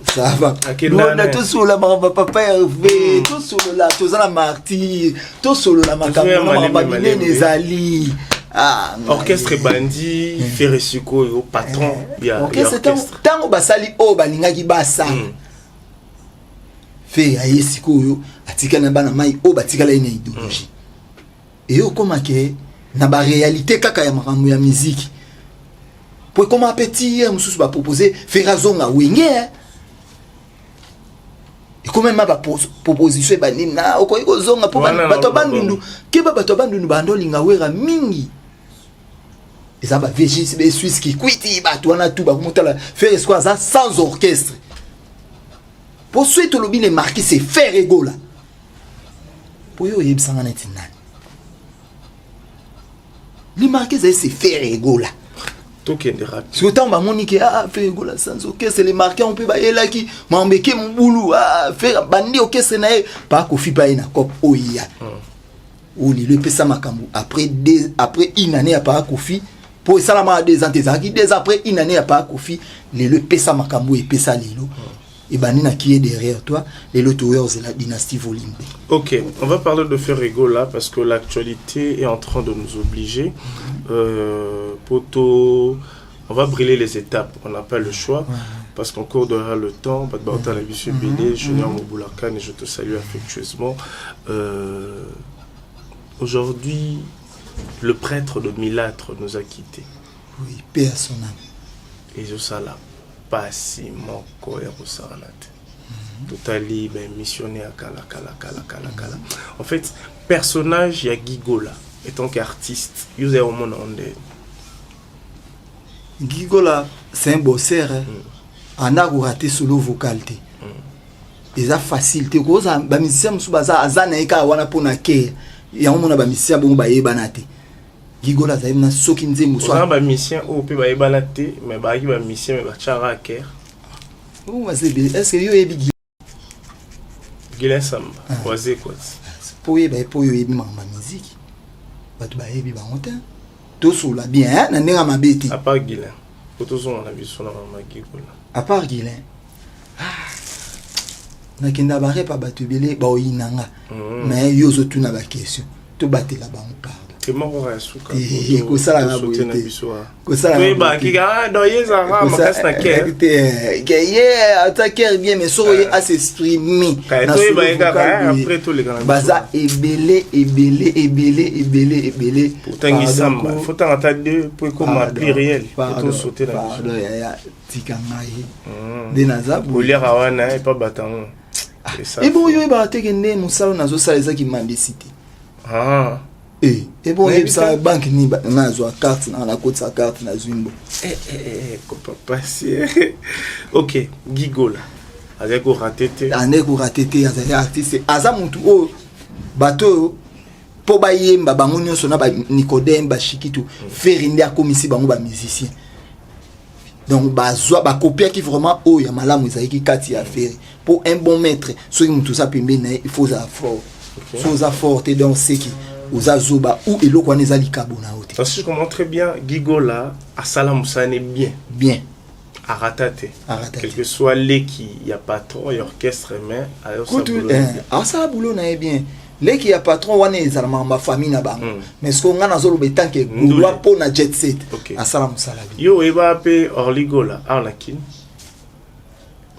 ça va akenda to solo ba papa Hervé to solo la to zala martyr to solo la makambo na ba nezali orchestre bandi Ferresuko au patron ya orchestre tango basali o balingaki basa fait aye sikoyo atika na bana mai o batika la ina idéologie et o koma ke na ba réalité kaka ya makambo ya musique pour comment petit mususu ba proposer ferazonga wenge et comment ma ba proposition ba nina o ko zonga pour bato bandundu ke bato bandundu bando linga wera mingi eza ba VG be Suisse qui kwiti bato wana tout ba komotala faire quoi ça sans orchestre. Pour suite le bien marqué c'est Ferregola. Pour yo yebsanga neti nani. Li marqué c'est Ferregola. Token de rap. Sur temps ba monique Ferregola sans orchestre les marqué on peut ba yela ki mambeke mbulu faire bandi orchestre na pas kofi pa ina cop oya. Ou li le pesa makambu après une année à pas kofi pour ça la des antezaki des après une année à pas kofi le pesa makambu et pesa lilo. Et Banina qui est derrière toi, les lotoyeurs de la dynastie Volimbe. Ok, on va parler de Ferregola parce que l'actualité est en train de nous obliger. Poto, on va brûler les étapes, on n'a pas le choix parce qu'on court derrière le temps. Junior Moboulakan et je te salue affectueusement. Aujourd'hui, le prêtre de Milâtre nous a quittés. Oui, paix à son âme. Et je salue. Pas si mon corps est totally missionné à kala. En fait, personnage il y a Gigola et tant qu'artiste, il y a au monde Gigola, c'est un bosseur. On a raté solo vocalité. Et ça facilité cause ba musicien musubaza azana eka wana pona ke. Ya on a ba musicien bon ba yebanate. Gigola za na soki nzembo so ba mission o pe ba ebala te mais ba ki ba mission mais ba chara ker o waze bi est-ce que yo ebi Guilin Samba waze quoi po ye ba po yo ebi mama musique ba to ba ebi ba honte to sola bien na ndinga mabeti à part Guilin to so na biso na mama Gigola à part Guilin na kenda ba repa ba to belé ba oyinanga mais yo zo tuna ba question to batela ba on parle Clément Rasuka. Kosala na sauter na boite. biso. Kosala. Oui, bah kika do yezara makasi na ker. Attaquer bien mais so à s'exprimer. Na so ba eka après tout les gars. Baza ebele. Pourtant il samba. Faut t'entendre deux pour comme pluriel. Pour sauter na biso. Pardon ya tikangai. De naza bolera wana et pas batango. Et bon yo ba tekende musalo nazo sala ezaki mandicité. Ah. Et bon il ça banque ni nazo carte na côté sa carte na zwimbo. Comment passer. OK, Gigola. Avec ko ratete. Ane ko ratete ya artiste aza muntu o bato po ba yemba bango nyonso na ba Nicodème ba Chikitu ferinde akomisi bango ba musicien. Donc bazwa ba copier qui vraiment o ya malamu ezaki kati ya faire pour un bon maître so mutu sa pembe na il faut za fort. So za forte donc c'est qui aux azoba ou eloko wana ezali kabona ote. Parce que je comprends très bien Gigola a salam sané bien. À ratate. Quel que soit l'équipe, il y a patron et orchestre mais à ça boulot na bien. L'équipe ya patron wana ezalama ma famille na bango. Mais ce qu'on a na zolo betanke gulwa po na jet set. À salam salabi. Yo eba pe Orligola na kin.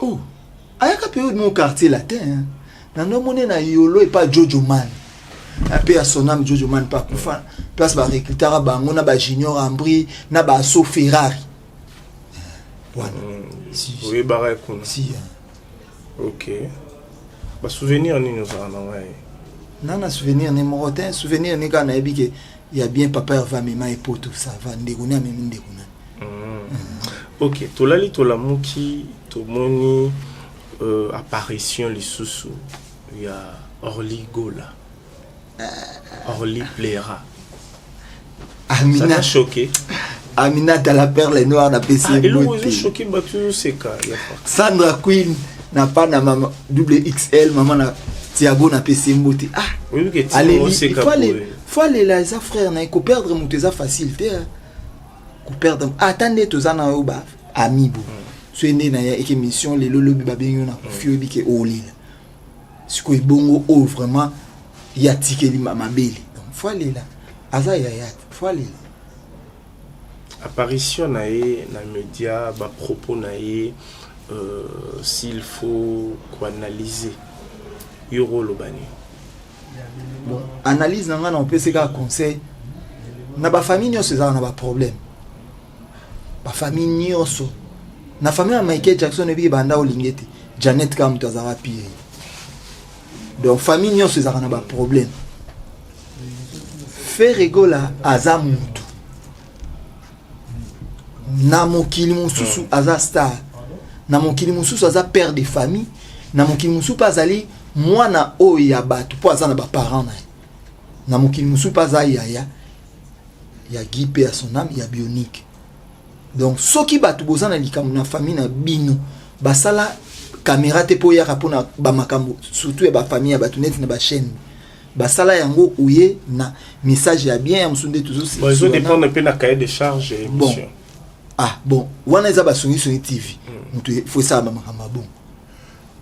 Oh. Ayaka pe mon quartier latin. Na no mone na yolo et pas Jojo Man. Ape à son âme Jojo Man pas kufa. Place ba recruteur bango na ba junior Ambri na ba so Ferrari. Voilà. Oui bara kuna. Si. OK. Ba souvenir ni nous en ouais. Nana souvenir ni morotin souvenir ni kana ebike il y a bien papa va mema et poto ça va ndekuna même ndekuna. OK, tolali tolamuki tomoni apparition lisusu il y a Orligola. Orly plaira. Amina. Ça t'a choqué? Amina dans la perle noire na PC. Et le rose choqué battu c'est quoi? Sandra Queen n'a pas na maman double XL maman na Thiago na PC Mbote. Ah. Oui que allez il faut aller là ça frère na ko perdre muteza facilité. Ko perdre attendez tozana oba amibo. Soende na ya émission les lolo babenyo na kufio bike olila. Siko ibongo o vraiment ya tikeli mabeli. Donc faut aller là. Aza ya faut aller là. Apparition nae na média ba propos nae s'il faut quoi analyser yoro lobani. Bon, analyse nanga na peut se ka conseil na ba famille nyonso za na ba problème. Ba famille nyonso na famille ya Michael Jackson ebi banda olingete Janet kam tazara pire. Donc famille nyonso za na ba problème. Ferregola aza mutu. Na mokili mususu aza star. Na mokili mususu aza père de famille. Na mokili mususu azali mwana oyo ya bato po aza na ba parents na. Na mokili mususu aza ya gipe ya son âme ya bionique. Donc soki bato bozana likamu na famille na bino basala caméra te po ya rapona ba makambo surtout ya ba famille ya bato net na ba chaîne. Basala yango ouye na message ya bien ya musunde toujours c'est. Bon, ils dépend un peu na cahier de charge et émission. Bon. Ah bon, wana eza ba songi TV. Mutu faut ça ba makamba bon.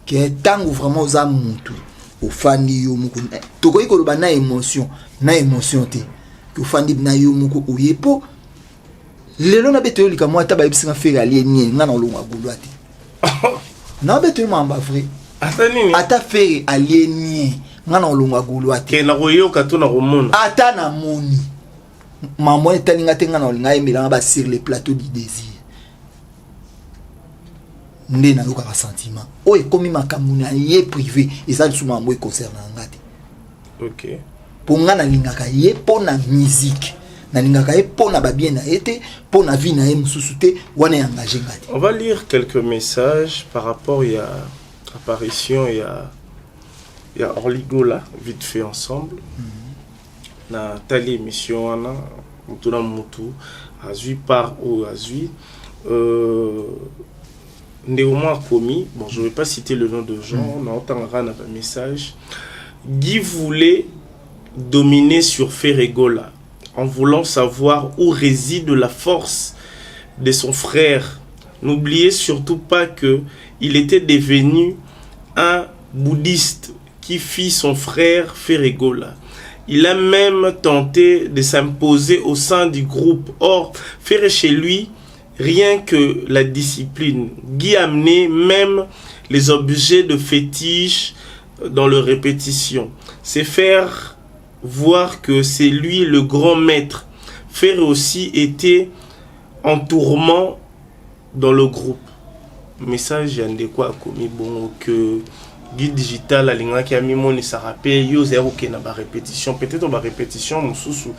Que tango vraiment za mutu ofandi yo muku. Toko iko loba na émotion te. Que ofandi na yo muku ouye po lelo na beto lika moi taba bisinga fera alieni nga na longa gulwati. Na beto mamba vrai. Ata nini? Ata fera alieni nga na longa gulwati. Ke na royo kato na romona. Ata na moni. Maman etalinga tenga na linga emela ba sur les plateaux du désir. Nde na yoka sentiment. Oye komi makambu na ye privé eza sous mambo concernant ngati. OK. Ponga na lingaka ye pona musique. Na lingaka ye pona ba bien na été pona vie na ye mususute wana engagé ngati. On va lire quelques messages par rapport à apparition il y a Orligola vite fait ensemble. Na tali émission wana mutuna mutu azui par ou azui néanmoins commis, bon je vais pas citer le nom de gens, on entendra dans un message. Guy voulait dominer sur Ferregola en voulant savoir où réside la force de son frère. N'oubliez surtout pas que il était devenu un bouddhiste qui fit son frère Ferregola. Il a même tenté de s'imposer au sein du groupe. Or, faire chez lui, rien que la discipline. Guy amenait même les objets de fétiche dans leur répétition. C'est faire voir que c'est lui le grand maître. Faire aussi était en tourment dans le groupe. Message de quoi commis bon que Guide digital alinga qui a mis mon ça rappelle yo zéro qui na ba répétition peut-être ba répétition mususu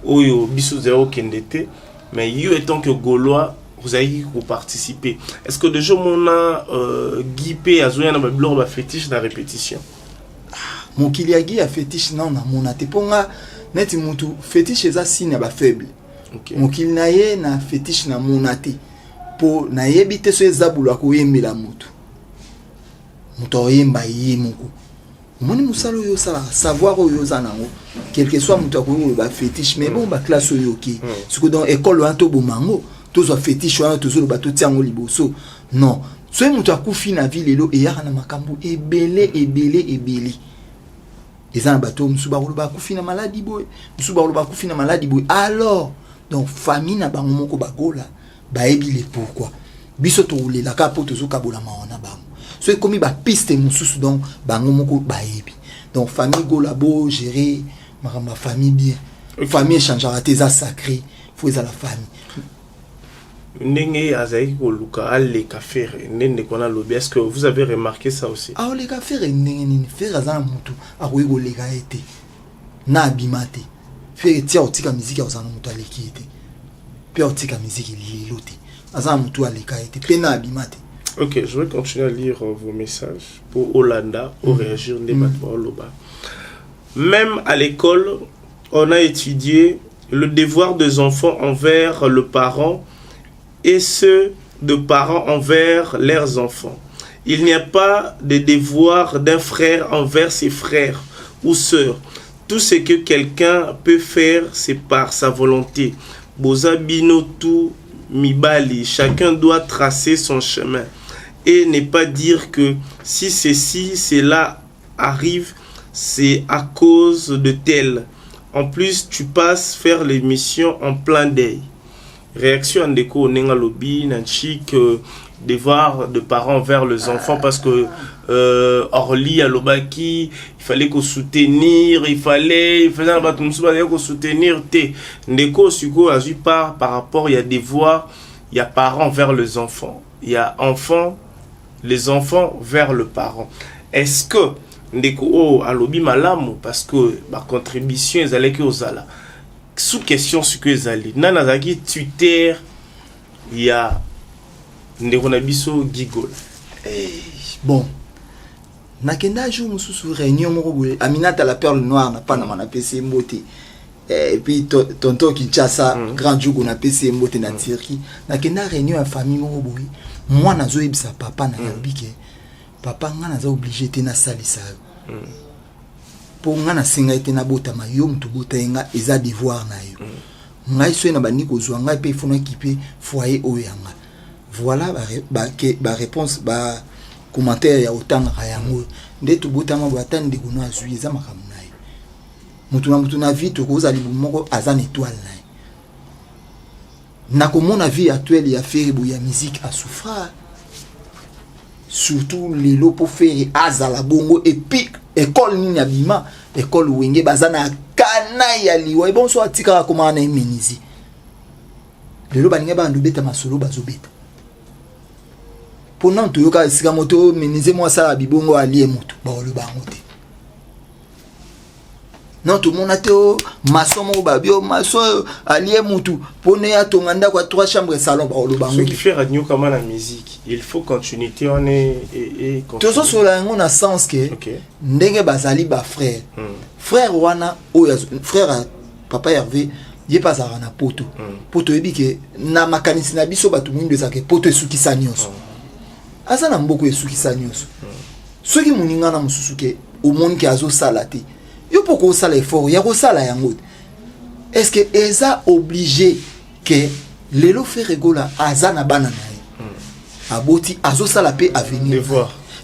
oyo biso zéro qui ndete mais yo étant que gaulois vous avez participer. Est-ce que déjà mon a guipé azoya na ba blor ba fétiche na répétition? Mon kiliagi a fétiche non na mon ate ponga neti mutu fétiche eza signe ba faible. Okay. Mon kilnaye na fétiche na mon ate po na yebite so ezabulu akoyembela mutu. Mutoyemba yemuko. Moni musalo yo sala savoir yo zanango quel que soit mutu akoyo ba fétiche mais bon ba classe yo ki. Ce que dans école anto bomango tous so fétiche wana toujours ba to tiango liboso. Non, so mutu akufi na ville lo eyaka na makambo ebele. Ezana bato musuba ba akufi na maladie boy. Musuba ba akufi na maladie boy. Alors, donc famille na bango moko bagola ba ebile pourquoi. Biso to lela ka poto zo kabola maona bango. So comme ba piste mususu donc bango moko ba ebi. Donc famille gola bo gérer ma famille bien. Famille changera tes sacré, faut la famille. Ndenge azaiki ko luka alle ka faire ndenge kona lobi. Est-ce que vous avez remarqué ça aussi? Ah le ka faire ndenge ni faire azana mutu akoyi ko lega ete na abimate. Faire tia otika musique azana mutu aleki ete. Pe otika musique lilote. Azana mutu aleka ete pe na abimate. Ok, je vais continuer à lire vos messages pour Hollanda, pour réagir Même à l'école, on a étudié le devoir des enfants envers le parent et ceux de parents envers leurs enfants. Il n'y a pas de devoir d'un frère envers ses frères ou sœurs. Tout ce que quelqu'un peut faire, c'est par sa volonté. Bozabino tout mibali, chacun doit tracer son chemin. Et ne pas dire que si ceci, cela arrive, c'est à cause de tel. En plus, tu passes faire l'émission en plein d'œil. Réaction en déco, nenga lobby, nanchik, devoir de parents vers les enfants parce que Orly à Lobaki, il fallait qu'on soutenir, il faisait qu'on soutenir té. Ndeko suko a eu par rapport, il y a devoir, il y a parents vers les enfants, il y a enfants. Les enfants vers le parent. Est-ce que ndeko a lobby malamu parce que ma contribution est allée que aux ala sous question ce que les allés nanazaki Twitter il y a ndeko nabiso gigol bon nakenda jour mususu réunion moko boule Aminata la perle noire na pas na mana PC mbote et puis tonton Kinshasa grand jour na PC mbote na Turquie nakenda réunion en famille moko boule moi nazo ebisa papa na yabike papa nga naza obligé te na salisa po nga na singa ete na bota ma yo mtu bota nga eza devoir na yo ngai so na bani ko zwa ngai pe funa kipe foyer oyanga voilà ba réponse ba commentaire ya otanga yango nde tu bota ma bota ndi kuno azwi eza makamu na yo mutu na vie to ko za libu moko aza étoile na yo na komona vie actuelle ya faire ya musique à souffrir surtout les lots pour faire azala bongo et puis école ni abima école wenge bazana kana ya liwa et bon so atika comment na menizi lelo baninga ba ndubeta masolo bazobeta pendant to yoka sika moto menizi moi ça bibongo alie mutu ba lo bango te non tout le monde a été maçon ou babio maçon allié mutu pone ya tonganda kwa 3 chambres salon ba lo bango ce qui fait radio comme la musique il faut continuité on est et tout ça sur la on a sens que ndenge bazali ba frère frère wana o frère papa Hervé ye pas à na poto poto ebi ke na makanisi na biso batu mwindo za ke poto esukisa nyonso asa na mboko esukisa nyonso soki muninga na mususuke au monde qui azo salate yo poko sala effort ya ko sala yango est-ce que eza obligé que lelo fait rigola azana banana aboti azo sala pe avenir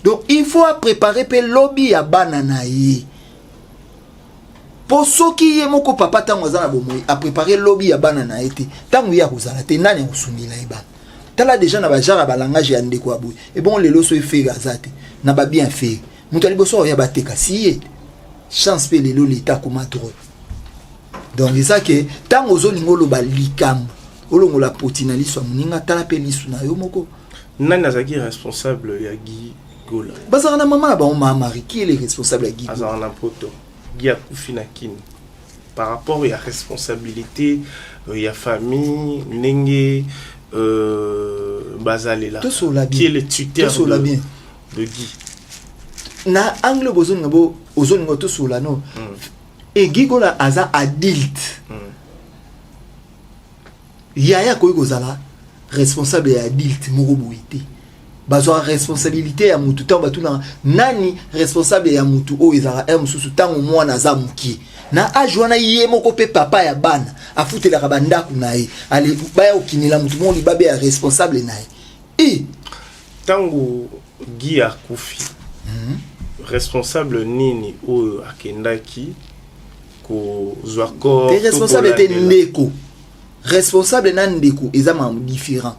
donc il faut préparer pe lobby ya banana yi po soki ye moko papa tango azana bomoi a préparer lobby ya bana na été tango ya kozala te nani kusungila ibana tala déjà na bajara balangage ya ndeko abu et bon lelo so fait gazate na ba bien fait mutu liboso ya bateka si chance pe lelo l'état comment trop donc ça que tango zo lingolo ba likam olongo la potinali so muninga tala pe lisu na yo moko nani azaki responsable ya Guy Gola bazana mama ba on mari qui est le responsable ya Guy Gola azana poto Guy akufina kini par rapport à la responsabilité il y a famille nenge bazalela qui est le tuteur de Guy na angle bozoni ngabo ozoni ngoto sola no et Guy Gola aza adulte yaya ko kozala responsable ya adulte moko boité bazwa responsabilité ya mutu tant batuna nani responsable ya mutu o ezala mususu tango mwana za muki na ajwana ye moko pe papa ya bana afutela ka bandaku nae ale baya okinela mutu mo libabe ya responsable nae e tango Guy akufi responsable nini o akendaki ko zwako te responsable te ndeko responsable na ndeko ezama différent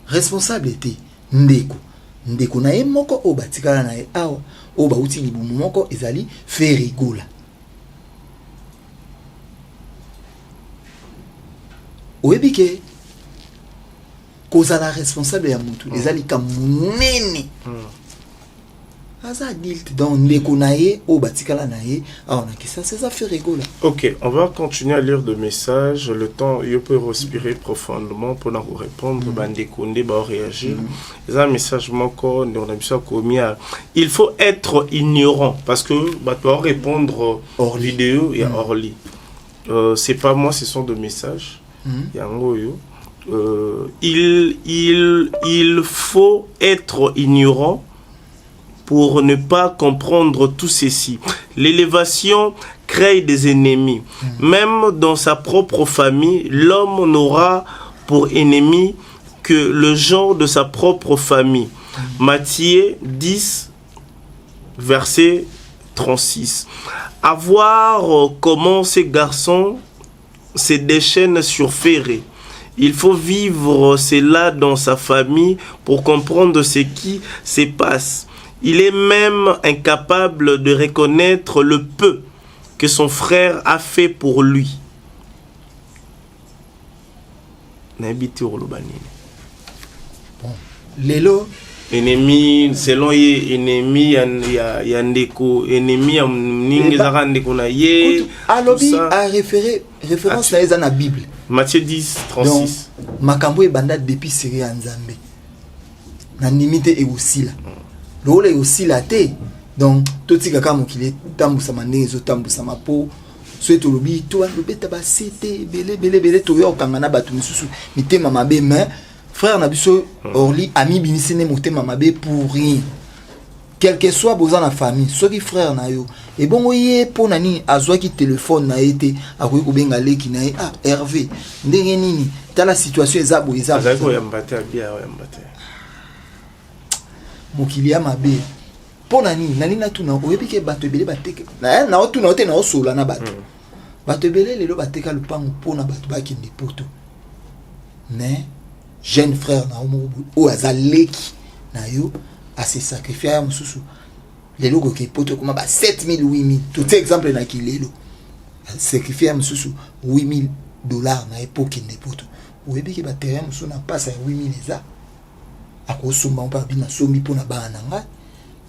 responsable te ndeko na ye moko o batikala na ye awa o ba uti libumu moko ezali ferigola oebike kozala responsable ya mutu ezali ka munene aza adulte donc ndeko na ye o batikala na ye awa na kisa c'est ça ferigola. Ok, on va continuer à lire des messages. Le temps, je peux respirer profondément pour nous répondre. Bandekondé, bah réagir. Les un message manquant, on a besoin commis. Il faut être ignorant parce que bah tu vas répondre hors vidéo et hors lit. C'est pas moi, ce sont des messages. Il faut être ignorant pour ne pas comprendre tout ceci. L'élévation crée des ennemis. Même dans sa propre famille, l'homme n'aura pour ennemi que le genre de sa propre famille. Matthieu 10, verset 36. À voir comment ces garçons se déchaînent sur Ferré. Il faut vivre cela dans sa famille pour comprendre ce qui se passe. Il est même incapable de reconnaître le peu que son frère a fait pour lui. Bon, lelo ennemi selon ye ennemi ya ndeko ennemi ya ningi zaka ndeko na ye alobi a référence na eza na Bible Matthieu 10 36 donc makambo ebanda depuis série ya Nzambe na limite e osila lolo e osila te donc totika kama mokili tambusa mandenge zo tambusa mapo souhaito lobi to lobeta ba cité belé to yo kanga na batu misusu mitema mabe mais frère na biso orli ami binisene motema mabe pour rien quel que soit besoin la famille soki frère na yo et bon ye pona ni azwaki téléphone na été akoyi ko benga leki na ye ah Hervé ndenge nini tala situation ezabo azako ya mbate abia ya mbate mokili ya mabe pona ni nani na tuna oyebike bato ebele bateke na otuna ote na osola na bato bato ebele lelo bateka lupango pona bato bakende poto mais jeune frère na omobu o azaleki na yo a se sacrifier ya mususu lelo ko ke poto kuma ba 7000 8000 tout exemple na kilelo sacrifier ya mususu $8000 na époque ne poto oyebike ba terrain mususu na passa 8000 eza akosomba mpa bina sombi pona bana nga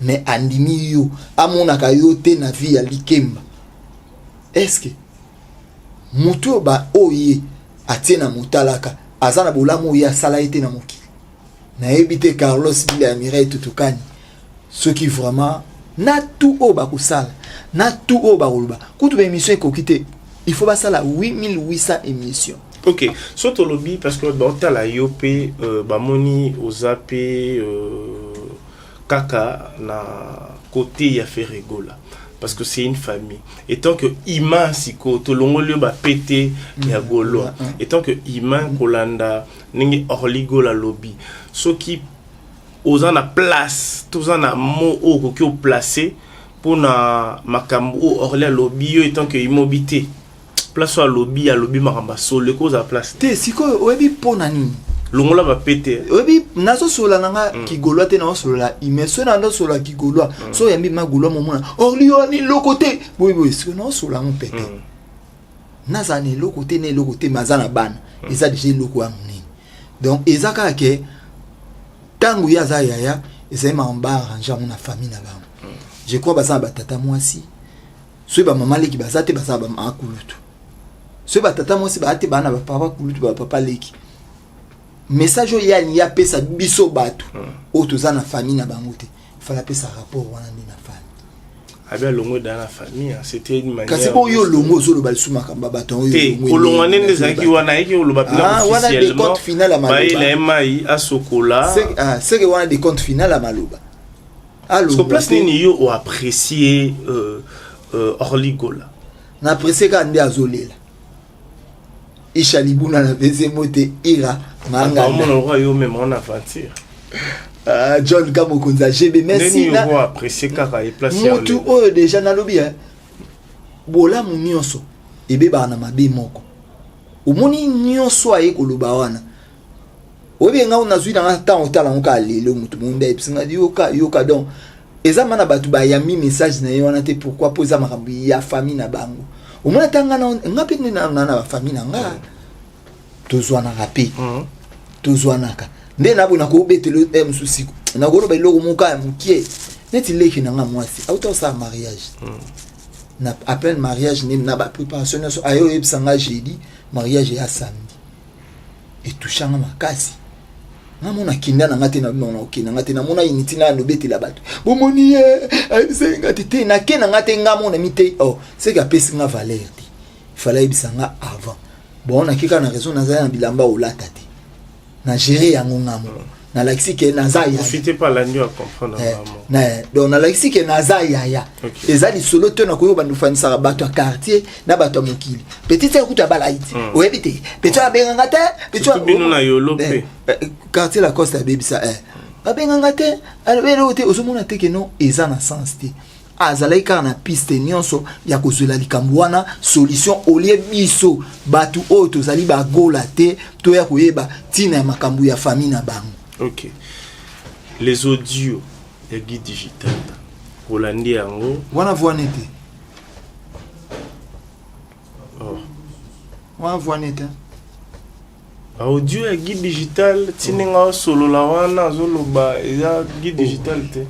mais andimi yo amona ka yo te na vie ya likemba est-ce que muto ba oye atena mutalaka azana bolamu ya sala ete na moki na ebite Carlos Bila Mireille Tutukani ceux qui vraiment na tout o ba kusala na tout o ba koluba kutu ba émission ekokite il faut ba sala 8800 émissions. Ok, surtout lobby parce que dans la IOP, bamoni ozape kaka na côté ya Ferregola parce que c'est une famille. Et tant que Ima siko to longolio ba pété ya golo. Et tant que Ima kolanda ningi orligo la lobby. Ce qui osana place, tous en a mot au qui au placé pour na makambo orle lobby étant que immobilité place à lobby maramba solo cause à place te siko oyebi pona nini longola va péter oyebi nazo sola nanga kigolwa te na sola imeso na ndo sola kigolwa so yambi magolwa momona orlio ni lokote boy siko na sola mon péter naza ni lokote ne lokote mazana bana eza déjà loko amni donc ezaka ke tangu ya za yaya eza mamba arranger mon famille na ba je crois basa batata mwasi so ba mama leki bazate basa ba makulutu so batata mwasi ba ate bana ba papa kulutu ba papa leki message ya ni ya pesa biso batu o toza na famille na bango te fala pesa rapport wana ni na famille abia longo dans la famille c'était une manière kasi bo yo longo zo lo balsu makamba bato yo te kolonga nende zaki wana eki lo ba plan officiellement wana des comptes final à maloba ba il mai a sokola c'est que wana des comptes final à maloba alors so place ni yo o apprécier Orligola na apprécier ka ndi azolela Ishalibuna na bezemote ira manga on aura yo même en aventure John Kamokunza GB merci na on apprécier kaka et place ya mutu oyo déjà na lobi bola mu nyonso ebeba na mabe moko omoni nyonso aye koloba wana obi nga una zwi na temps otala nka lelo mutu monde episinga yoka donc ezama na batu ba yami message na yo wana te pourquoi poser makambo ya famille na bango omona tanga na ngapi na ba famille na nga tozwana rapi tozwanaka nde na bona ko betelo msusiko na goro ba iloko muka ya mukie neti leki na nga mwasi auto sa mariage na appel mariage ni na ba préparation so ayo ebsanga jeudi mariage ya samedi et touchanga makasi na mona kinda na ngate na mona okina ngate na mona initi na no betela bato bomoni se ngate te na kena ngate nga mona mite oh c'est que pesi nga valeur ti fallait bisanga avant bon na kika na raison na za na bilamba olata te na gérer yango ngamo na laxi ke na za ya profitez pas la nuit à comprendre na donc na laxi ke na za ya ezali solo te na koyo bandu fanisa bato quartier na bato mokili petite kuta balaiti oyebite petite abenga te petite bino na yolo pe quartier la costa bebisa abenga te alobelo te ozomona te ke non eza na sens te azalai car na piste nyonso ya kozwela likambo wana solution olie biso batu oyo tozali bagola te to ya koyeba tina ya makambo ya famille na bango. Ok, les audios ya guide digital Rolandi yango wana voine te wana voine te audio ya guide digital tininga solo la wana zoloba ya guide digital te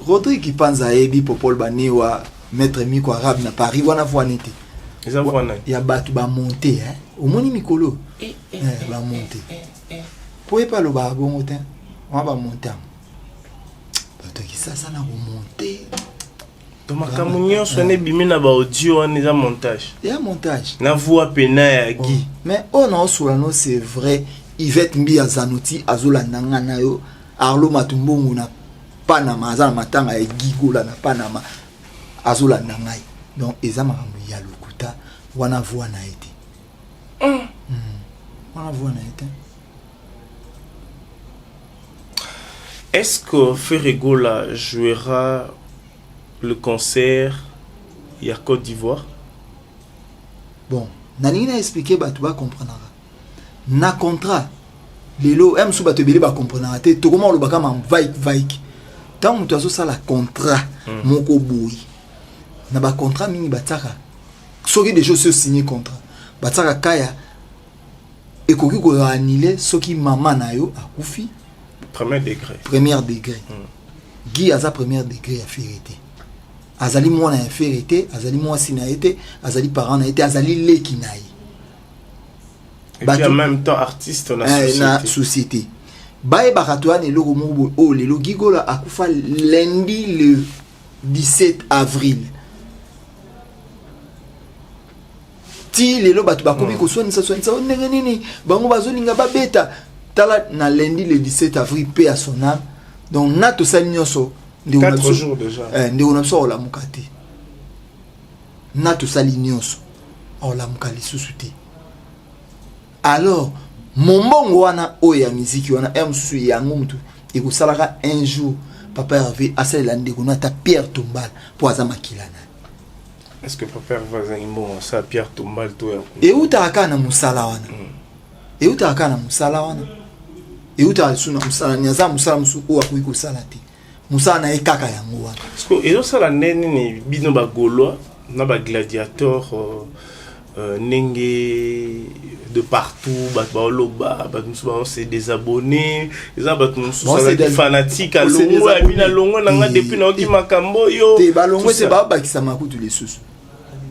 Rodrigue Kipanza ebi popol banewa maître miko arabe na Paris wana voine te eza voine ya batu ba monter omoni mikolo ba monter poye pa lo ba bongo te on va monter bato ki sasa na remonter donc makambo nyonso ne bimi na ba audio wana eza montage ya montage na voix pena ya Guy mais on a solano c'est vrai Yvette Mbi Azanoti azola nanga na yo Arlo Matumbongo na Panama azana matanga ya Gigola na Panama azola nangai donc eza makambo ya lokuta wana voix na été wana voix na été. Est-ce que Ferregola jouera le concert à Côte d'Ivoire? Bon, nani na expliquer batu ba comprendre. Na contrat lelo emsu batu bele ba comprendre te to comment lo baka man vaik. Tant mutu azo sala contrat moko boyi. Na ba contrat mingi bataka. Soki des choses se signer contrat. Bataka kaya ekoki ko annuler soki mama na yo akufi. Premier degré. Premier degré. Guy aza premier degré à férité. Azali mwana ya férité, azali mwasi na été, azali parent na été, azali leki na ye. Et puis en même temps artiste na société. Bae bakatoa ne logo mobo o le Gigola akufa lundi le 17 avril. Ti lelo batu bakobi ko soini sa ndenge nini bango bazolinga babeta tala na lundi le 17 avril paix à son âme. Donc nato salinyoso 4 jours déjà. Ndeko na so la mukati. Nato salinyoso o la mukali susuti. Alors mombongo wana oya muziki wana msu yango mtu ekusalaka un jour Papa Hervé asalela ndeko na ta Pierre Tombal pour aza makilana. Est-ce que Papa Hervé Zaimbo ça Pierre Tombal to ya? Et uta akana musala wana. Et uta akana musala wana. Et uta suna musala nyaza musala musu o akuiko salati. Musala na ekaka yango wana. Parce que ezo sala nene ni bino ba Gaulois na ba gladiateur nenge de partout, c'est des abonnés, des fanatiques à Longo, à Longo, depuis Noki Makambo, yo. Balongo, c'est pas Bakisama tous les sous.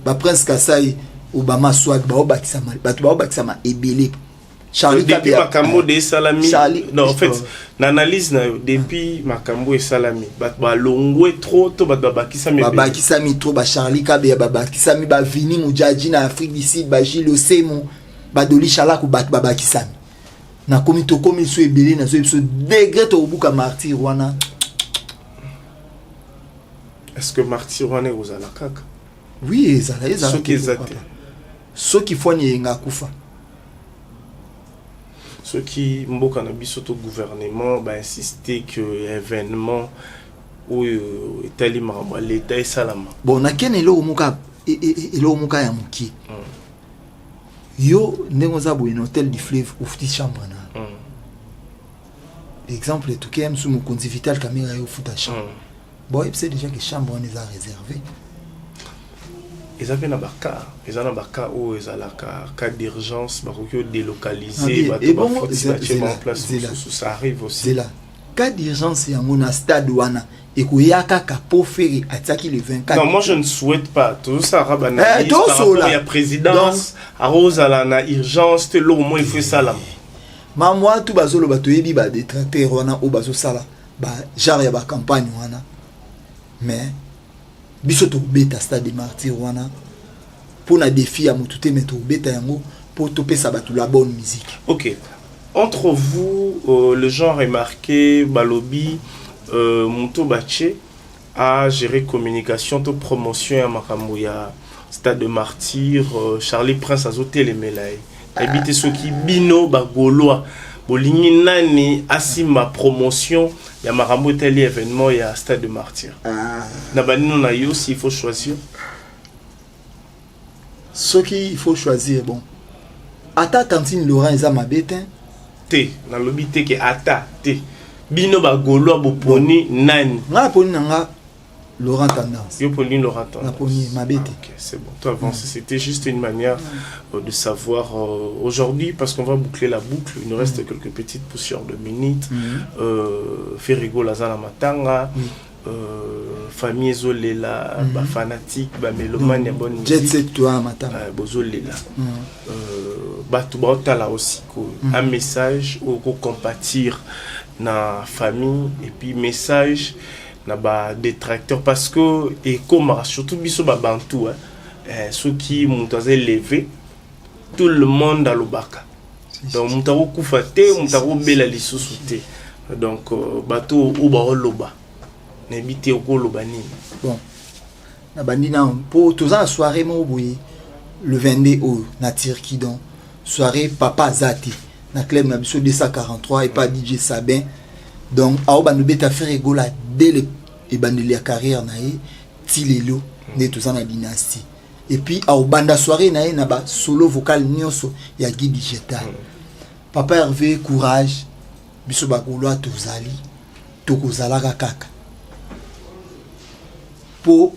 Ba Prince Kassai, Obama Swag, Bakisama, Bakisama, Ebele. Charlie depuis Makambo de Salami. Non, en fait, l'analyse depuis Makambo et Salami. Balongo est trop, Bakisami. Bakisami trop, Charlie Kabe, Bakisami, Vini Moudjadji na Afrique d'ici, Gilles Osemo. Badoli chala ko bat baba kisami na komito komiso ebele na zo ebiso degré to buka martyr wana. Est-ce que martyr wana ozala kaka? Oui, ezala ce qui exact. Ce qui foni nga kufa. Ce qui mboka na biso to gouvernement ba insister que événement ou etali maramba l'état et salama. Bon na kenelo muka elo muka ya muki. Yo nengoza un hôtel du fleuve ou petite chambre na. Exemple tout qui aime sous mon compte vital caméra yo futa chambre. Bon il sait déjà que chambre on les a réservé. Ils avaient na baka, ils ont baka ou ils ont la cas d'urgence ba ko délocaliser ba to en place ça arrive aussi. C'est là. Cas d'urgence ya mona stade wana et koyaka kapo feri ataki le 24. Non, moi je ne souhaite pas tout ça rabana par rapport à la présidence à Rose à la urgence te lo moins il faut ça là. Moi tout bazolo bato yebi ba détracteur wana o bazo sala ba genre ya ba campagne wana. Mais biso to beta stade de martyr wana pour na défi ya mutu te mettre beta yango pour toper ça ba tout la bonne musique. OK. Entre vous, le genre est marqué, Balobi, Monto Baché a géré communication, to promotion à Makamouya, Stade de Martyr, Charlie Prince a zoté les mélailles. Habité ceux qui bino bagolois, Boligny nani asima promotion, il y a Marambo tel événement, il y a Stade de Martyr. Nabani non ayo s'il faut choisir. Ce qu'il faut choisir, bon. Ata Tantine Laurent Eza Mabetin. Te na lobi te ke ata te bino ba golo boponi nani nga poni nga Laurent Tendance yo poni Laurent Tendance na poni mabete. OK, c'est bon, toi avance. C'était juste une manière de savoir aujourd'hui parce qu'on va boucler la boucle, il nous reste quelques petites poussières de minutes. Ferrigo Lazana Matanga, famille Zolela, ba fanatique, ba mélomane bonne musique. Jet set toi Matanga Bozolela. Batu baotala aussi un message au compatir na famille et puis message na ba détracteur parce que et comme surtout biso ba bantou ceux qui montaient levé tout le monde à l'obaka donc montaro kufate montaro bela lisusu te donc bato ou ba loba na bité ko loba ni bon na bandina pour tous en soirée mo boyi le 22 au na Turquie donc soirée Papa Zati na club na biso 243 et pas DJ Sabin donc a ba no beta faire gola dès le et bandeli ya carrière na ye tilelo ne tout ça na dynastie et puis a banda soirée na ye na ba solo vocal nyonso ya Guy Digital. Papa Hervé courage biso ba golo atozali tokozala kaka po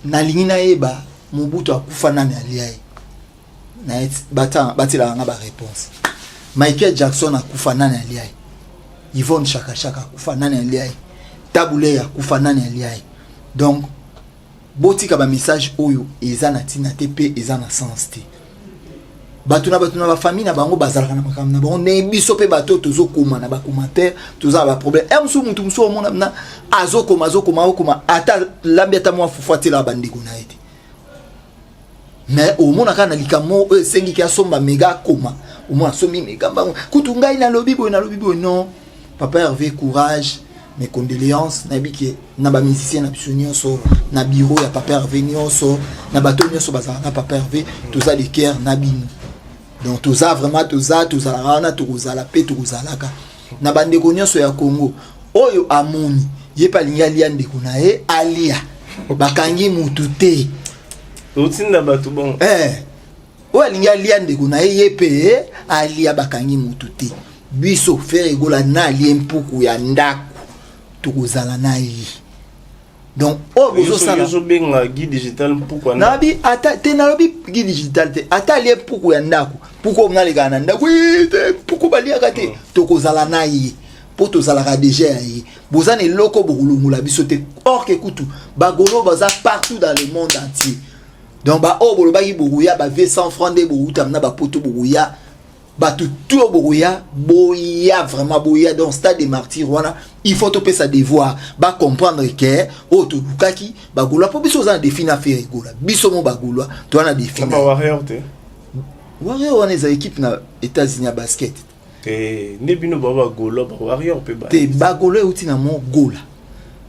na lingi na yeba Mobutu akufa nani aliaye na batila nga ba réponse. Michael Jackson akufa nani aliaye, Yvonne Chaka Chaka akufa nani aliaye, Tabule akufa nani aliaye. Donc botika ba message oyo eza na tina TP eza na sens te. Batuna ba famille na bango bazalaka na makambo na bango ne biso pe bato tozokoma na ba commentaire toza ba problème musu mutu musu omona na azokoma okoma ata lambi ata mwa fufuatela bandiko na ete. Mais au monde kana likamo sengi ki asomba mega koma au moins somi mega bango kutu ngai na lobi boy non. Papa Hervé courage, mes condoléances na biki na ba musicien na biso nyonso na bureau ya Papa Hervé nyonso na bato nyonso bazala Papa Hervé toza de cœur na bino. Donc toza vraiment toza na tozala pe tozalaka na bandeko nyonso ya Congo oyo amoni ye pa linga lia ndeko na ye alia bakangi mutu te otinda bato bon o alinga lia ndeko na ye pe alia bakangi mutu te biso faire egola na alie mpuku ya ndako tokozala na ye donc bozo sala yo benga guide digital mpuku na nabi ata te na lobi guide digital te ata alie mpuku ya ndako mpuku na lega na ndako mpuku balia kate tokozala na ye pour tozalaka déjà ye bozana eloko bokulungula biso te or que kutu bagolo baza partout dans le monde entier donc ba bolobaki bokuya ba v 100 francs de bokuta na ba poto bokuya ba tout bokuya boya vraiment boya dans stade de martyr wana il faut topé sa devoir ba comprendre que to lukaki bagolo po biso za défi na faire gola biso mo bagolo to na défi na warrior te warrior wana za équipe na États-Unis basket nebino baba golo ba warrior pe ba te bagolo uti na mo gola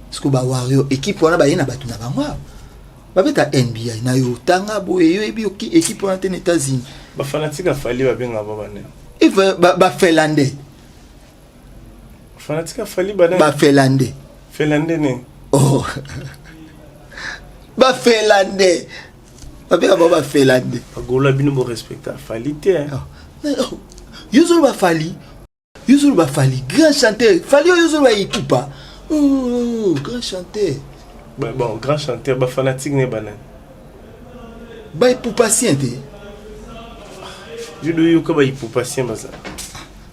parce que ba warrior équipe wana ba yena batu na bango ba beta NBA na yo tanga boye yo ebi équipe wana te États-Unis ba fanatique fali ba benga baba ne il ba finlandais fanatique fali ba finlandais ne oh ba finlandais ba beba finlandais golo bino bo respecta fali te Yuzuru ba fali grand chanteur fali yuzuru ba itupa grand chanteur bon grand chanteur ba fanatique ne banan ba ipu patiente judo yo ka ba ipu patient baza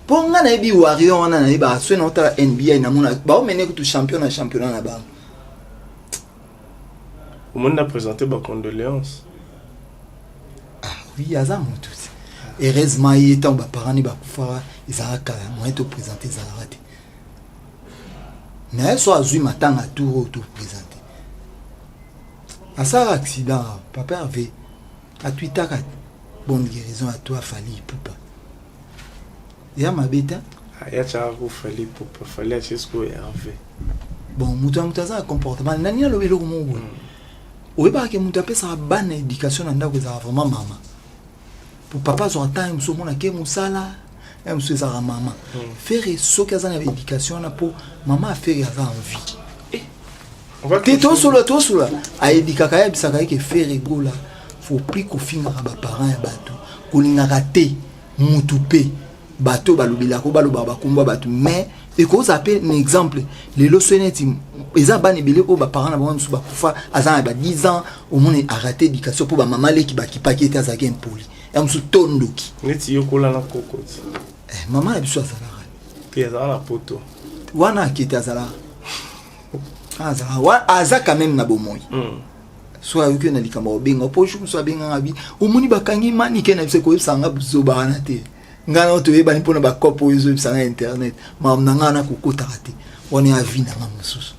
ponga na bi warrior wana na ba so na ota NBA na mona ba o mene ku championnat na ba au monde a présenté ba condoléances oui aza mutu heureusement il est en bas parents ni ba kufa izaka moi to présenter zalate mais so azui matanga tout présenter à ça accident papa avait à Twitter bonne guérison à toi fali poupa ya mabeta ya chako fali poupa fali achesko Hervé bon mutaza comportement nani lo belo ko mo o ba ke mutape sa bonne éducation ndako za vraiment mama pour papa son temps so mona ke musala monsieur ça maman faire ce que ça avec éducation na pour maman faire ça envie on va tout sur le a éducation ya bisaka ke faire ebola faut plus ko finga ba parents ya bato ko linga raté mutupe bato balobila ko baloba ba komba bato mais et ko appelle un exemple les losoneti eza bani belé ko ba parents na bango ba kufa azan ba 10 ans au monde a raté éducation pour ba maman le ki ba ki paketa za game poli amsu tondoki neti yokola na kokoti maman a biso azala puis azala na poto wana kiti azala azala wa aza quand même na bomoi soit yuko na likamba obenga po shuku so benga ngabi omuni bakangi mani ke na biso ko sanga biso bana te ngana to yeba ni pona ba kopo yuzo bisanga internet mam na ngana kokota te on est à vie na mamususu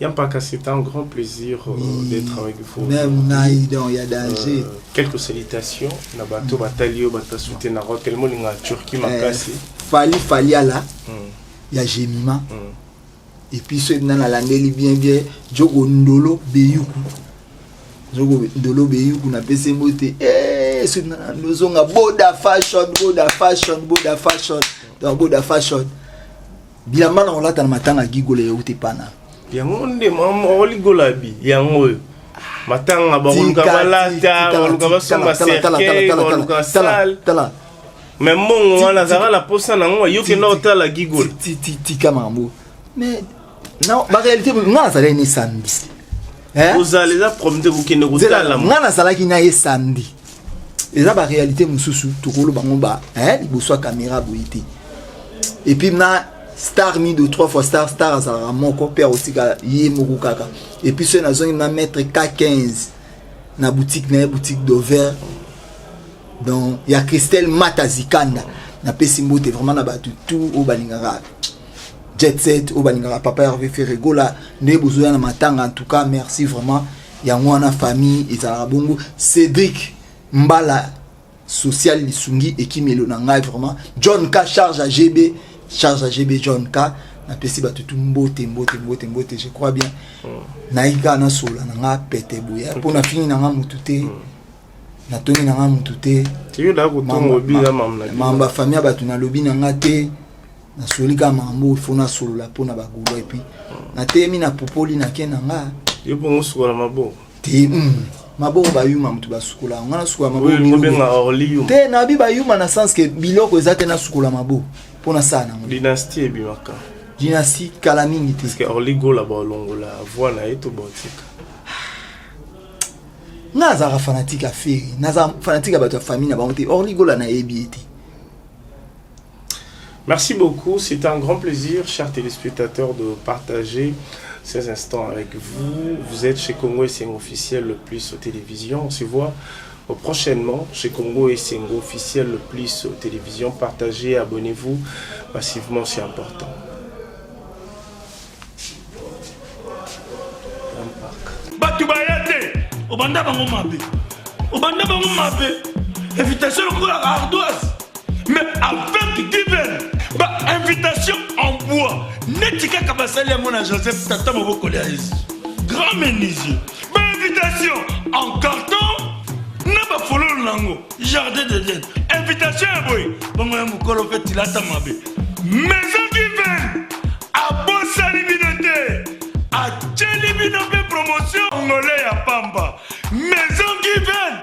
Yampaka, c'est un grand plaisir d'être avec vous. Même Naïdon, il y a danger. Quelques salutations. Nabato Batalio, Batasouté Naro, tellement il y a Turquie, Makasi. Fali ala. Il y a Jemima. Et puis ceux qui n'ont pas l'année bien, Djogo Ndolo Beyuku. Djogo Ndolo Beyuku, n'a pas ces mots. Ceux qui n'ont pas Boda Fashion. Donc Boda Fashion. Bilaman, on l'a dans le matin à Gigole et Outepana. Yango nde mama oligola bi yango matanga ba koluka balata koluka basomba cercueil koluka sal mais mon wana zara la posa nango yoke na otala gigola tika mambo mais non ba réalité ngana sala ni samedi vous allez la promener vous kende kotala ngana sala ki na ye samedi eza ba réalité mususu tokolo bango ba liboso caméra boité et puis na star mi de 3 fois star à mon père aussi yemoko kaka et puis ce nazongi na mettre K15 na boutique d'Over donc il y a Christelle Matazikanda na pesimbote vraiment na batu tout au balingara jet set au balingara papa Hervé Ferregola ne besoin na matanga en tout cas merci vraiment ya ngwana famille ezala bongo Cédric Mbala social lisungi ekimelo na ngai vraiment John K charge à GB John K na pesi ba tutu mbote je crois bien naika na sola na nga pete boya pour na fini na nga mutute na toni na nga mutute tu yo da ko tongo bi la mamna mamba famille ba tu na lobi na nga te na solika mambo il faut na solola pona ba gulo et puis na temi na popoli na kenanga yo bongo sukola mabo te mabo ba yuma mutu ba sukola ngana sukola mabo ngobenga orli yuma te na bi ba yuma na sens que biloko ezate na sukola mabo pona sana dynastie ebimaka dynastie kala mingi te parce que orli gola ba longola voix na eto botika naza fanatique à faire naza fanatique à votre famille na ba monter orli gola na ebieti. Merci beaucoup, c'est un grand plaisir, chers téléspectateurs, de partager ces instants avec vous. Vous êtes chez Congo Esengo officiel le plus aux télévisions. On se voit prochainement chez Congo Esengo officiel le plus aux télévisions. Partagez, abonnez-vous massivement, c'est important. Invitation à ardoise, mais avec divers. Invitation en bois. Netika Kabasali à mon Joseph Tata Moboko grand menuisier. Invitation en carton. Naba follow lango. Jardin de Dieu. Invitation à boy. Bon, Mokolo fait il a tamabé. Maison qui vient. À Bossali Binote. À Tcheli Binote promotion. Angolais à Pamba. Maison qui vient.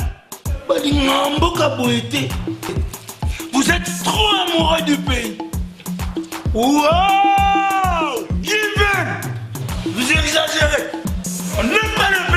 Badingamboka Boété. Vous êtes trop amoureux du pays. Wow! Given! Vous exagérez! On n'aime pas le pays!